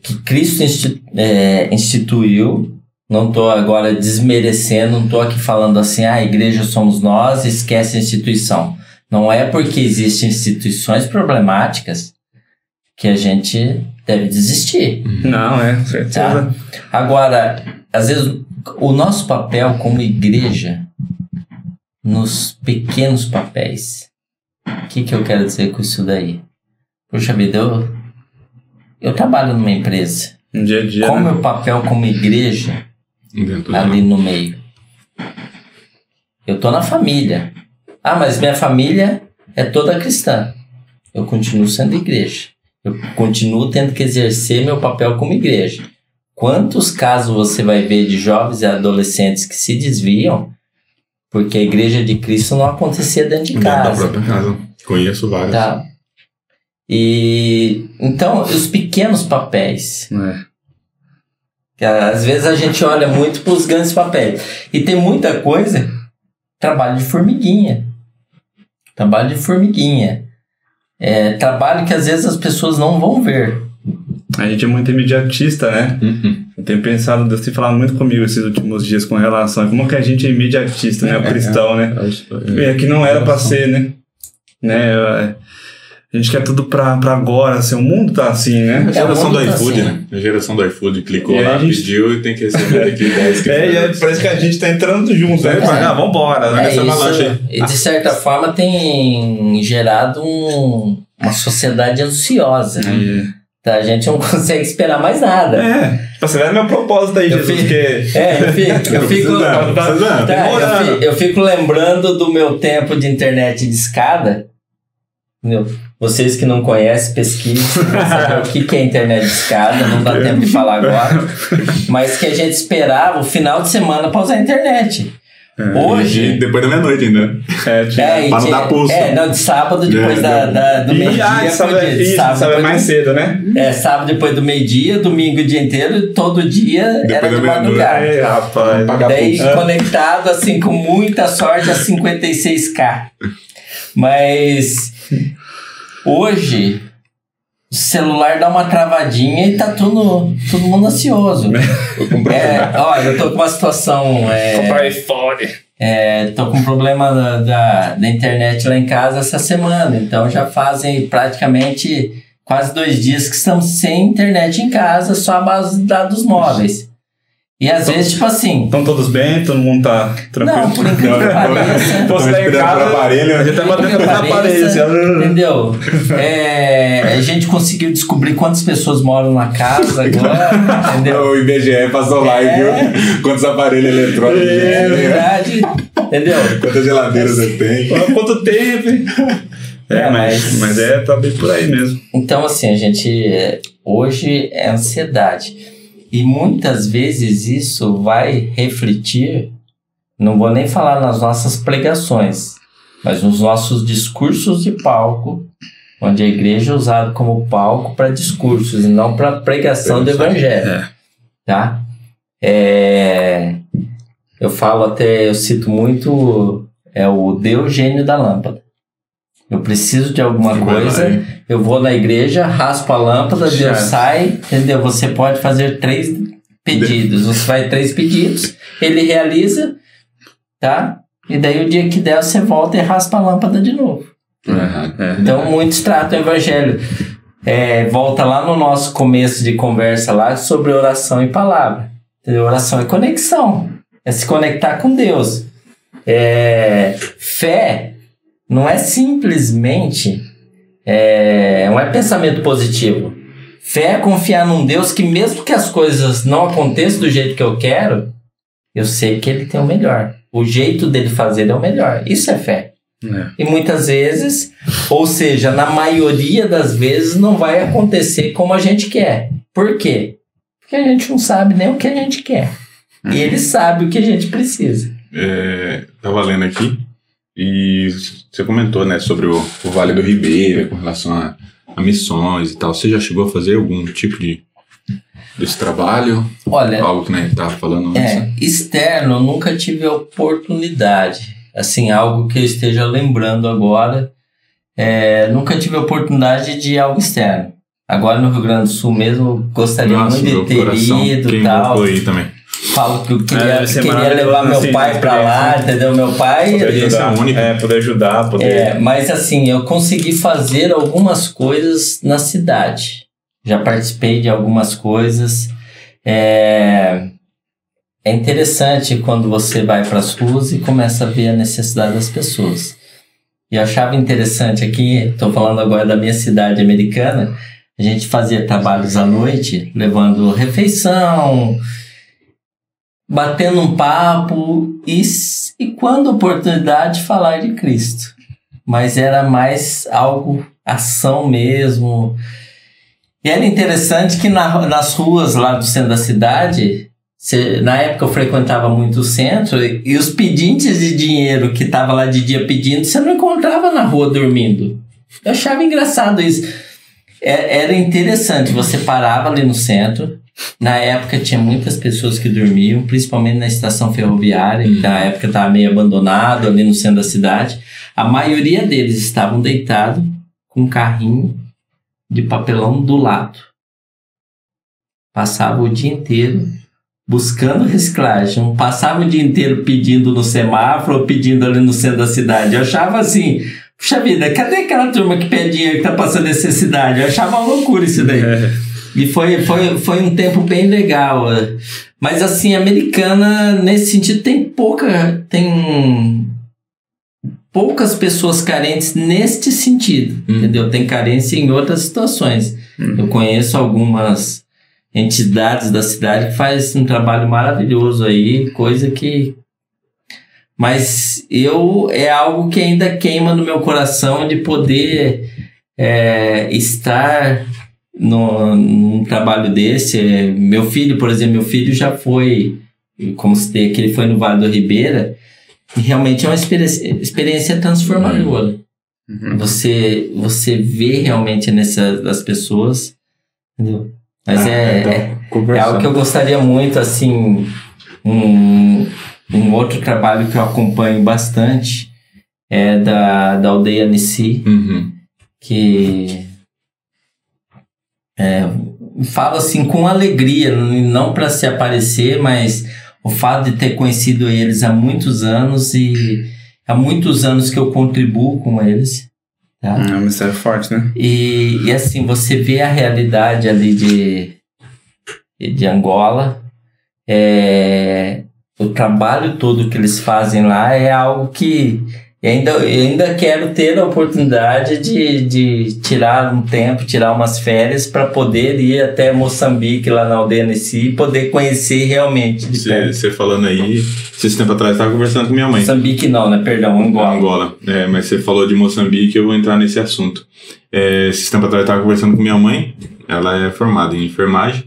que Cristo instituiu. Não tô agora desmerecendo, não tô aqui falando assim, a igreja somos nós, esquece a instituição. Não é porque existem instituições problemáticas que a gente deve desistir. Não, certeza. Tá? Agora, às vezes, o nosso papel como igreja, nos pequenos papéis, o que eu quero dizer com isso daí? Puxa vida, eu trabalho numa empresa. Um dia a dia. Qual é o meu papel como igreja ali no meio? Eu tô na família. Mas minha família é toda cristã. Eu continuo sendo igreja. Eu continuo tendo que exercer meu papel como igreja. Quantos casos você vai ver de jovens e adolescentes que se desviam porque a igreja de Cristo não acontecia dentro de casa? Dentro da própria casa. Conheço vários. Tá. E então, os pequenos papéis. Às vezes a gente olha muito para os grandes papéis. E tem muita coisa, trabalho de formiguinha. Trabalho que às vezes as pessoas não vão ver. A gente é muito imediatista, né? Eu tenho pensado, Deus tem falado muito comigo esses últimos dias com relação a como que a gente é imediatista, né? O cristão, né? Que não era para ser, né? A gente quer tudo pra agora, assim, o mundo tá assim, né? A geração do iFood, né? A geração do iFood clicou lá, pediu e tem que receber daqui 10 e parece que a gente tá entrando junto, né? Vambora, né? E de certa forma tem gerado uma sociedade ansiosa. Tá, a gente não consegue esperar mais nada. Você vai no meu propósito aí, Jesus, eu fico lembrando do meu tempo de internet de escada. Vocês que não conhecem, pesquisem o que é internet de escada, não dá tempo de falar agora. Mas que a gente esperava o final de semana para usar a internet. Hoje... depois da meia-noite ainda. Para não dar pulso. De sábado, depois do meio-dia. Sábado é mais cedo, né? Sábado depois do meio-dia, domingo o dia inteiro, todo dia depois era de madrugada. Rapaz. Daí conectado, assim, com muita sorte, a 56K. Mas hoje o celular dá uma travadinha e tá todo mundo ansioso. Eu tô com uma situação... Comprar iPhone. Tô com um problema da internet lá em casa essa semana. Então já fazem praticamente quase 2 dias que estamos sem internet em casa, só a base de dados móveis. E às vezes, tipo assim... Estão todos bem? Todo mundo tá tranquilo? Não, por incrível que pareça... Você tá em casa, a gente tá batendo na parede. Entendeu? A gente conseguiu descobrir quantas pessoas moram na casa agora, entendeu? O IBGE passou lá e viu quantos aparelhos eletrônicos. É verdade, entendeu? Quantas geladeiras você tem. Quanto tempo, hein? Mas tá bem por aí mesmo. Então, assim, a gente... hoje é ansiedade. E muitas vezes isso vai refletir, não vou nem falar nas nossas pregações, mas nos nossos discursos de palco, onde a igreja é usada como palco para discursos e não para pregação do evangelho. Tá? Eu cito muito o Deus gênio da lâmpada. Eu preciso de alguma coisa, eu vou na igreja, raspo a lâmpada, Deus sai, entendeu? Você pode fazer 3 pedidos. Você faz 3 pedidos, ele realiza, tá? E daí o dia que der, você volta e raspa a lâmpada de novo. Então, muitos tratam o evangelho. Volta lá no nosso começo de conversa lá sobre oração e palavra. Entendeu? Oração é conexão. É se conectar com Deus. Fé não é simplesmente... não é pensamento positivo. Fé é confiar num Deus que mesmo que as coisas não aconteçam do jeito que eu quero, eu sei que Ele tem o melhor. O jeito dele fazer é o melhor. Isso é fé. E muitas vezes, ou seja, na maioria das vezes, não vai acontecer como a gente quer. Por quê? Porque a gente não sabe nem o que a gente quer. E ele sabe o que a gente precisa. Tava lendo aqui e você comentou, né, sobre o Vale do Ribeira com relação a missões e tal. Você já chegou a fazer algum tipo desse trabalho? Olha, algo que a gente estava falando antes? Externo, eu nunca tive a oportunidade. Assim, algo que eu esteja lembrando agora. Nunca tive a oportunidade de algo externo. Agora no Rio Grande do Sul mesmo, gostaria muito de ter ido e tal. Aí também. Falo que eu queria levar meu pai pra lá, entendeu? Meu pai... Poder ajudar, mas assim, eu consegui fazer algumas coisas na cidade. Já participei de algumas coisas. É interessante quando você vai para as ruas e começa a ver a necessidade das pessoas. E eu achava interessante aqui, estou falando agora da minha cidade americana, a gente fazia trabalhos à noite, levando refeição, batendo um papo e quando a oportunidade, falar de Cristo. Mas era mais algo, ação mesmo. E era interessante que nas ruas lá do centro da cidade, na época eu frequentava muito o centro, e os pedintes de dinheiro que estavam lá de dia pedindo, você não encontrava na rua dormindo. Eu achava engraçado isso. Era interessante, você parava ali no centro, na época tinha muitas pessoas que dormiam, principalmente na estação ferroviária, que na época estava meio abandonado ali no centro da cidade. A maioria deles estavam deitados com um carrinho de papelão do lado. Passava o dia inteiro buscando reciclagem. Passava o dia inteiro pedindo no semáforo ou pedindo ali no centro da cidade. Eu achava assim, puxa vida, cadê aquela turma que pede dinheiro que tá passando necessidade? Eu achava uma loucura isso daí. E foi um tempo bem legal. Mas assim, a Americana, nesse sentido, tem poucas pessoas carentes neste sentido, entendeu? Tem carência em outras situações. Eu conheço algumas entidades da cidade que fazem um trabalho maravilhoso aí, coisa que... Mas é algo que ainda queima no meu coração de poder estar num trabalho desse. Meu filho, por exemplo, já foi, como citei aqui, ele foi no Vale do Ribeira, e realmente é uma experiência transformadora. Você vê realmente a necessidade das pessoas, entendeu? Mas é algo que eu gostaria muito, assim, um outro trabalho que eu acompanho bastante é da aldeia Nissi, que falo assim com alegria, não para se aparecer, mas o fato de ter conhecido eles há muitos anos e há muitos anos que eu contribuo com eles. Tá? É um mistério forte, né? E assim, você vê a realidade ali de Angola, o trabalho todo que eles fazem lá é algo que eu ainda quero ter a oportunidade de tirar um tempo, tirar umas férias para poder ir até Moçambique, lá na aldeia Nissi, e poder conhecer realmente. Você falando aí, esse tempo atrás eu estava conversando com minha mãe. Moçambique não, né? Perdão, Angola. Mas você falou de Moçambique, eu vou entrar nesse assunto. Esse tempo atrás eu estava conversando com minha mãe, ela é formada em enfermagem,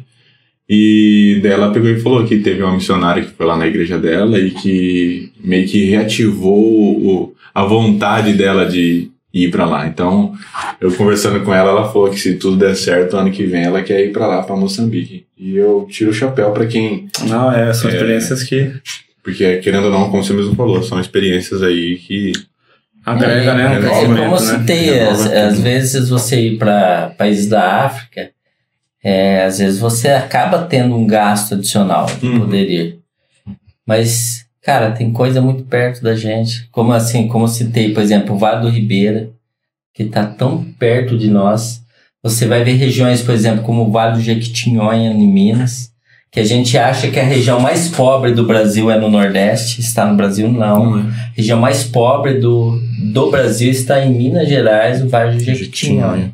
e daí ela pegou e falou que teve uma missionária que foi lá na igreja dela e que meio que reativou a vontade dela de ir pra lá. Então, eu conversando com ela, ela falou que se tudo der certo, ano que vem ela quer ir pra lá, pra Moçambique. E eu tiro o chapéu pra quem... Não, são experiências que... Porque, querendo ou não, como você mesmo falou, são experiências aí que... Agrega, né? Como eu citei, às vezes você ir para países da África, às vezes você acaba tendo um gasto adicional de poder ir. Mas... Cara, tem coisa muito perto da gente. Como eu citei, por exemplo, o Vale do Ribeira, que está tão perto de nós. Você vai ver regiões, por exemplo, como o Vale do Jequitinhonha, em Minas, que a gente acha que a região mais pobre do Brasil é no Nordeste. Está no Brasil, não. A região mais pobre do Brasil está em Minas Gerais, o Vale do Jequitinhonha.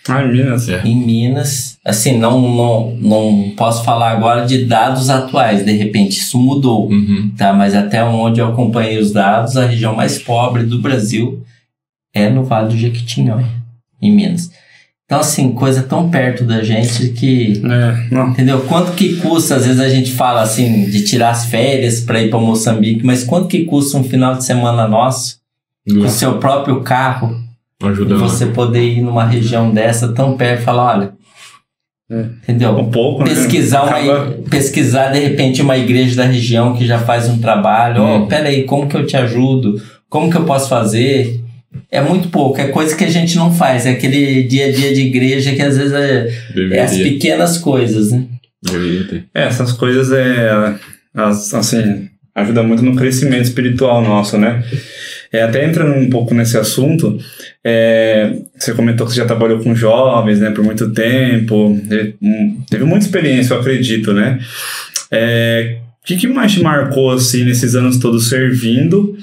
Em Minas. Em Minas. Assim, não posso falar agora de dados atuais, de repente isso mudou, tá? Mas até onde eu acompanhei os dados, a região mais pobre do Brasil é no Vale do Jequitinhonha, em Minas. Então, assim, coisa tão perto da gente que... Entendeu? Quanto que custa, às vezes a gente fala assim, de tirar as férias para ir para Moçambique, mas quanto que custa um final de semana nosso, com o seu próprio carro, ajuda você poder ir numa região dessa tão perto e falar, olha... Entendeu? Um pouco, pesquisar, de repente, uma igreja da região que já faz um trabalho. Peraí, como que eu te ajudo? Como que eu posso fazer? É muito pouco, é coisa que a gente não faz, é aquele dia a dia de igreja que às vezes é as pequenas coisas, né? Essas coisas assim, ajuda muito no crescimento espiritual nosso, né? Até entrando um pouco nesse assunto, você comentou que você já trabalhou com jovens, né, por muito tempo, teve muita experiência, eu acredito, né? O que mais te marcou, assim, nesses anos todos servindo,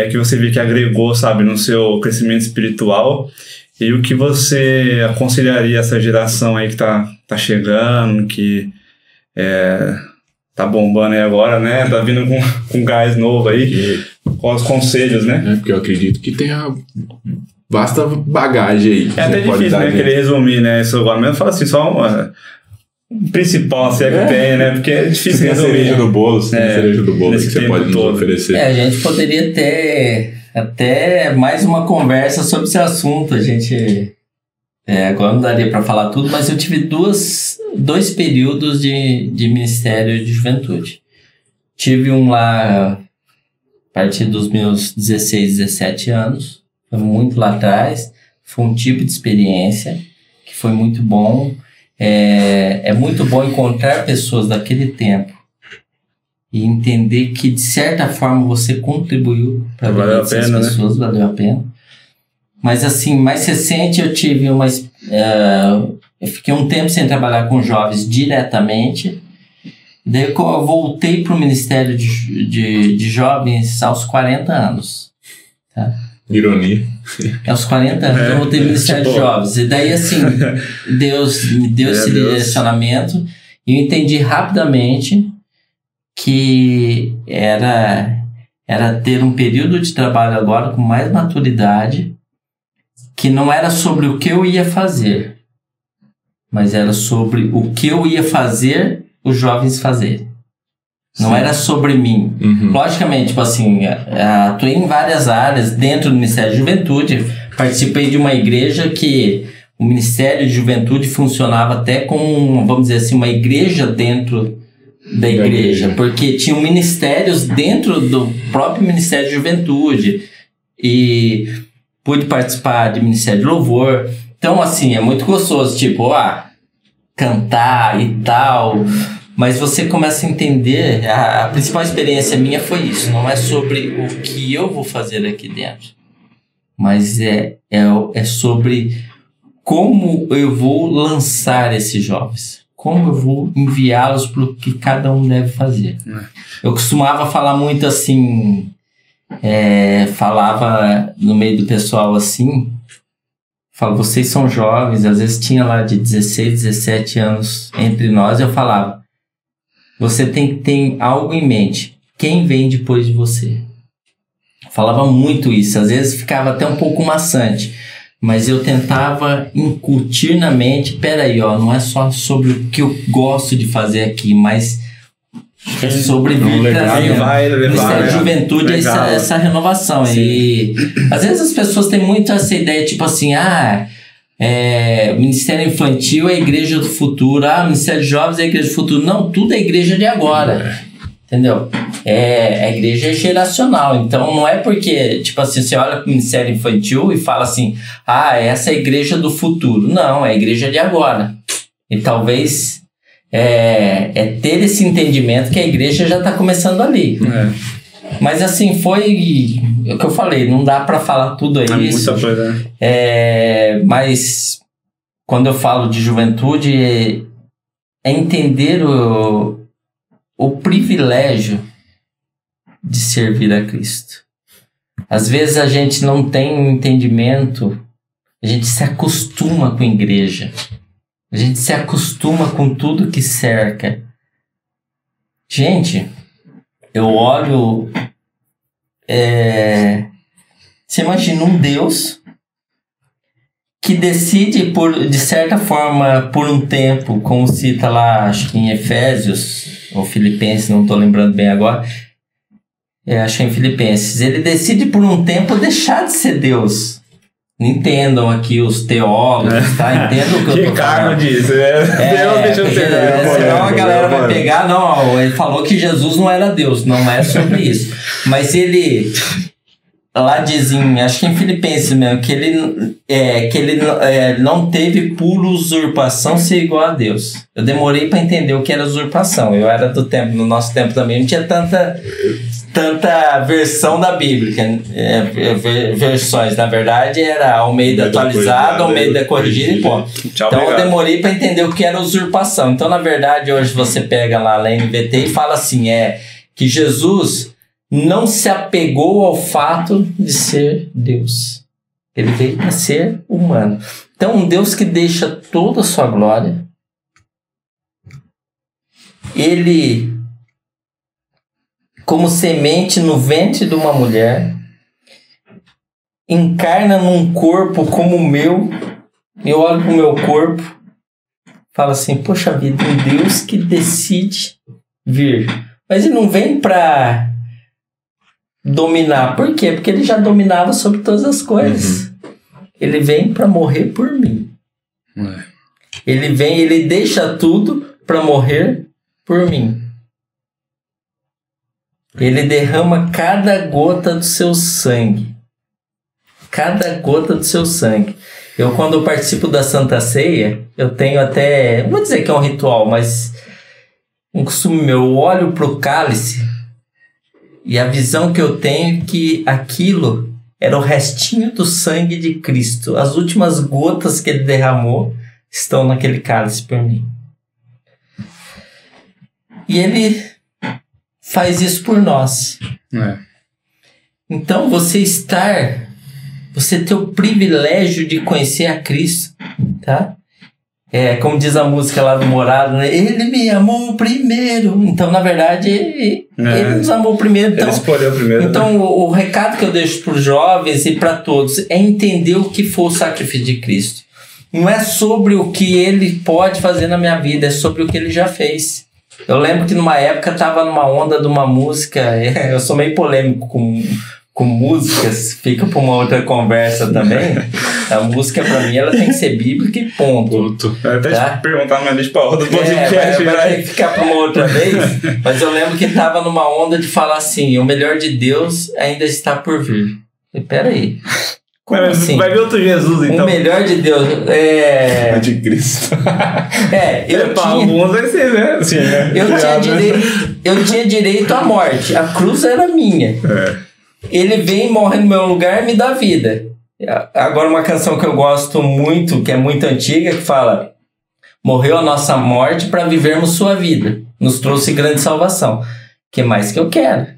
que você viu que agregou, sabe, no seu crescimento espiritual, e o que você aconselharia essa geração aí que tá chegando, que tá bombando aí agora, né, tá vindo com gás novo aí, com os conselhos, né? Porque eu acredito que tenha vasta bagagem aí. É até difícil, né, querer resumir, né, isso agora mesmo, fala assim, só o principal, se é que tem, né? Porque é difícil resumir. Cereja do bolo, cereja do bolo que você pode nos oferecer. A gente poderia ter até mais uma conversa sobre esse assunto. A gente... agora não daria para falar tudo, mas eu tive dois períodos de ministério de juventude. Tive um lá a partir dos meus 16, 17 anos. Foi muito lá atrás. Foi um tipo de experiência que foi muito bom. É muito bom encontrar pessoas daquele tempo e entender que de certa forma você contribuiu para a vida dessas pessoas, né? Valeu a pena. Mas assim, mais recente eu tive eu fiquei um tempo sem trabalhar com jovens diretamente, daí eu voltei para o Ministério de Jovens aos 40 anos, tá? Ironia. Aos 40 anos eu voltei no Ministério de Jovens. E daí, assim, Deus me deu esse direcionamento e eu entendi rapidamente que era ter um período de trabalho agora com mais maturidade, que não era sobre o que eu ia fazer, mas era sobre o que eu ia fazer os jovens fazerem. Não era sobre mim. Logicamente, tipo assim, atuei em várias áreas dentro do Ministério de Juventude. Participei de uma igreja que o Ministério de Juventude funcionava até como, vamos dizer assim, uma igreja dentro da igreja. Porque tinham ministérios dentro do próprio Ministério de Juventude. E pude participar de Ministério de Louvor. Então, assim, é muito gostoso, tipo, cantar e tal... Mas você começa a entender, a principal experiência minha foi isso, não é sobre o que eu vou fazer aqui dentro, mas é sobre como eu vou lançar esses jovens, como eu vou enviá-los para o que cada um deve fazer. Eu costumava falar muito assim, falava no meio do pessoal assim, falo, vocês são jovens, às vezes tinha lá de 16, 17 anos entre nós, eu falava, você tem que ter algo em mente. Quem vem depois de você? Falava muito isso. Às vezes ficava até um pouco maçante. Mas eu tentava incutir na mente. Peraí, não é só sobre o que eu gosto de fazer aqui, mas é sobre vir trazendo Ministério de Juventude essa renovação. Sim. E às vezes as pessoas têm muito essa ideia, tipo assim, o Ministério Infantil é a igreja do futuro, o Ministério de Jovens é a igreja do futuro. Não, tudo é igreja de agora, entendeu? A igreja é geracional, então não é porque, tipo assim, você olha para o Ministério Infantil e fala assim, essa é a igreja do futuro. Não, é a igreja de agora. E talvez ter esse entendimento que a igreja já está começando ali. Mas assim, foi o que eu falei, não dá para falar tudo aí. Muita coisa. Mas quando eu falo de juventude, é entender o privilégio de servir a Cristo. Às vezes a gente não tem um entendimento, A gente se acostuma com a igreja. A gente se acostuma com tudo que cerca. Gente, eu olho... Você imagina um Deus que decide, de certa forma, por um tempo, como cita lá, acho que em Efésios, ou Filipenses, não estou lembrando bem agora, acho que é em Filipenses, ele decide por um tempo deixar de ser Deus. Entendam aqui os teólogos, tá? Entendam o que eu tô falando. Disso, Deus deixou de ser Deus. Senão a galera vai pegar, não, ele falou que Jesus não era Deus, não é sobre isso. Mas ele, lá dizem, acho que em Filipenses mesmo, que ele não teve pura usurpação ser igual a Deus. Eu demorei para entender o que era usurpação. Eu era do tempo, no nosso tempo também, não tinha tanta versão da Bíblia, versões, na verdade era Almeida atualizado, Almeida corrigido e ponto. Então eu demorei para entender o que era usurpação. Então na verdade hoje você pega lá na NVT e fala assim, que Jesus não se apegou ao fato de ser Deus. Ele veio para ser humano. Então um Deus que deixa toda a sua glória, ele... como semente no ventre de uma mulher, encarna num corpo como o meu, eu olho para o meu corpo, falo assim, poxa vida, um Deus que decide vir. Mas ele não vem para dominar. Por quê? Porque ele já dominava sobre todas as coisas. Ele vem para morrer por mim. Ele deixa tudo para morrer por mim. Ele derrama cada gota do seu sangue. Cada gota do seu sangue. Eu, quando eu participo da Santa Ceia, eu tenho até... Não vou dizer que é um ritual, mas... um costume meu. Eu olho para o cálice e a visão que eu tenho é que aquilo era o restinho do sangue de Cristo. As últimas gotas que ele derramou estão naquele cálice por mim. E ele... faz isso por nós. Então você ter o privilégio de conhecer a Cristo, tá? Como diz a música lá do Morado, né? Ele me amou primeiro. Então, na verdade, ele nos amou primeiro. Então, ele escolheu primeiro. Então, o recado que eu deixo para os jovens e para todos é entender o que foi o sacrifício de Cristo. Não é sobre o que ele pode fazer na minha vida, é sobre o que ele já fez. Eu lembro que numa época tava numa onda de uma música, eu sou meio polêmico com músicas, fica para uma outra conversa também. A música pra mim ela tem que ser bíblica e ponto. Eu até te perguntar, mas deixa pra outra podcast. Vai ter que ficar pra uma outra vez. Mas eu lembro que tava numa onda de falar assim, o melhor de Deus ainda está por vir. E peraí. Como assim? Vai ver outro Jesus, então. O melhor de Deus Anticristo. Eu tinha... alguns vai ser, né? Sim, né? Eu tinha direito à morte. A cruz era minha. Ele vem, morre no meu lugar e me dá vida. Agora uma canção que eu gosto muito, que é muito antiga, que fala: morreu a nossa morte para vivermos sua vida. Nos trouxe grande salvação. O que mais que eu quero?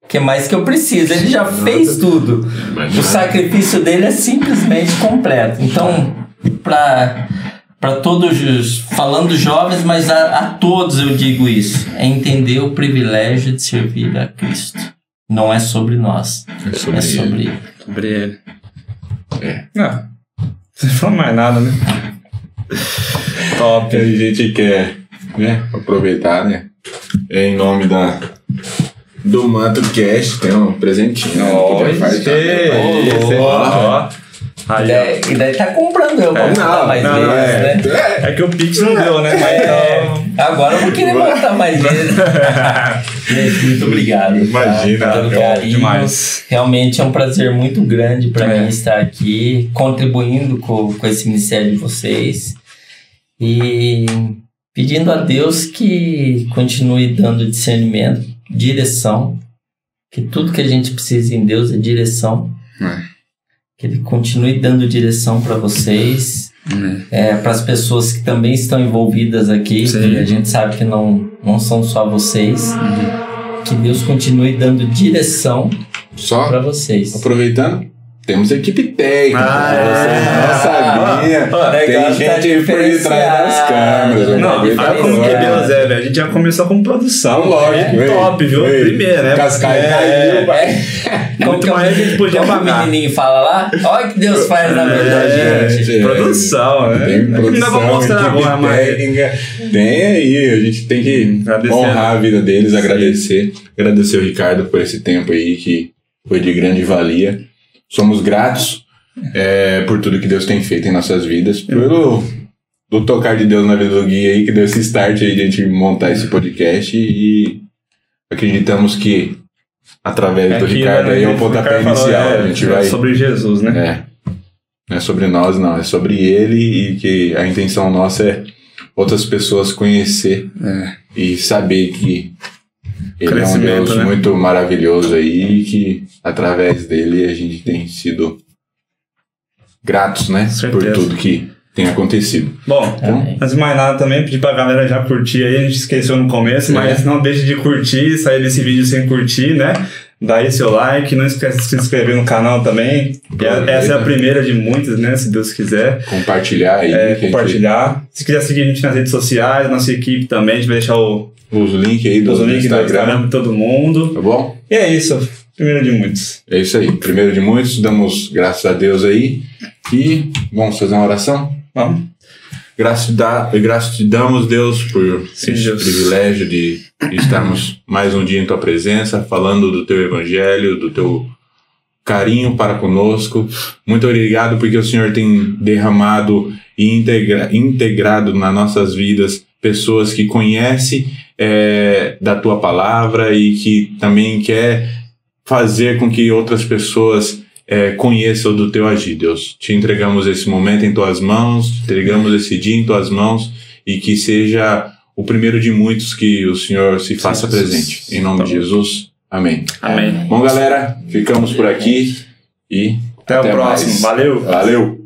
O que mais que eu preciso? Ele já fez tudo. O sacrifício dele é simplesmente completo. Então, para todos, falando jovens, mas a todos eu digo isso, é entender o privilégio de servir a Cristo. Não é sobre nós, é sobre ele. Sobre ele. Não fala mais nada, né? Top. A gente quer, aproveitar, em nome do Manto Cast, tem um presentinho. E daí tá comprando eu pra montar mais vezes, né? É que o Pix não deu, né? Mas agora eu vou querer montar mais vezes. Gente, muito obrigado. Imagina, pelo carinho. Demais. Realmente é um prazer muito grande pra mim estar aqui, contribuindo com esse ministério de vocês. E pedindo a Deus que continue dando discernimento, direção, que tudo que a gente precisa em Deus é direção. Que Ele continue dando direção para vocês, para as pessoas que também estão envolvidas aqui, que a gente sabe que não são só vocês. Que Deus continue dando direção para vocês. Aproveitando, temos equipe técnica. Você não sabia. Tem gente por detrás das câmeras. Não, olha como que Deus é, velho. A gente já começou com produção. Lógico. Top, viu? Primeiro, né? Cascai caiu, pai. Muito mais a gente podia como a menininha fala lá. Olha o que Deus faz na vida da gente. Produção, né? Tem produção, não vou mostrar agora, mas tem aí. A gente tem que honrar a vida deles, agradecer. Agradecer o Ricardo por esse tempo aí que foi de grande valia. Somos gratos por tudo que Deus tem feito em nossas vidas, pelo tocar de Deus na vida do Gui aí, que deu esse start aí de a gente montar esse podcast, e acreditamos que através do Ricardo aí é o pontapé inicial. A gente vai sobre Jesus, né? Não é sobre nós, não, é sobre ele, e que a intenção nossa é outras pessoas conhecer e saber que ele é um Deus, né, muito maravilhoso aí, e que através dele a gente tem sido gratos, né? Por tudo que tem acontecido. Bom, antes de mais nada também, pedir pra galera já curtir aí, a gente esqueceu no começo, mas não deixe de curtir, sair desse vídeo sem curtir, né? Dá aí seu like, não esquece de se inscrever no canal também. Essa é a primeira de muitas, né? Se Deus quiser. Compartilhar aí. Compartilhar. Se quiser seguir a gente nas redes sociais, nossa equipe também, a gente vai deixar os links aí do Instagram pra todo mundo. Tá bom? E é isso. Primeiro de muitos. É isso aí. Primeiro de muitos. Damos graças a Deus aí. E vamos fazer uma oração? Vamos. Graças te damos, Deus, por esse privilégio de estarmos mais um dia em Tua presença, falando do Teu Evangelho, do Teu carinho para conosco. Muito obrigado porque o Senhor tem derramado e integrado nas nossas vidas pessoas que conhecem da Tua palavra e que também quer fazer com que outras pessoas conheçam do Teu agir, Deus. Te entregamos esse momento em Tuas mãos, te entregamos esse dia em Tuas mãos, e que seja o primeiro de muitos que o Senhor se faça presente. Em nome de Jesus, amém. Amém. Bom, galera, ficamos por aqui e até o próximo. Mais. Valeu.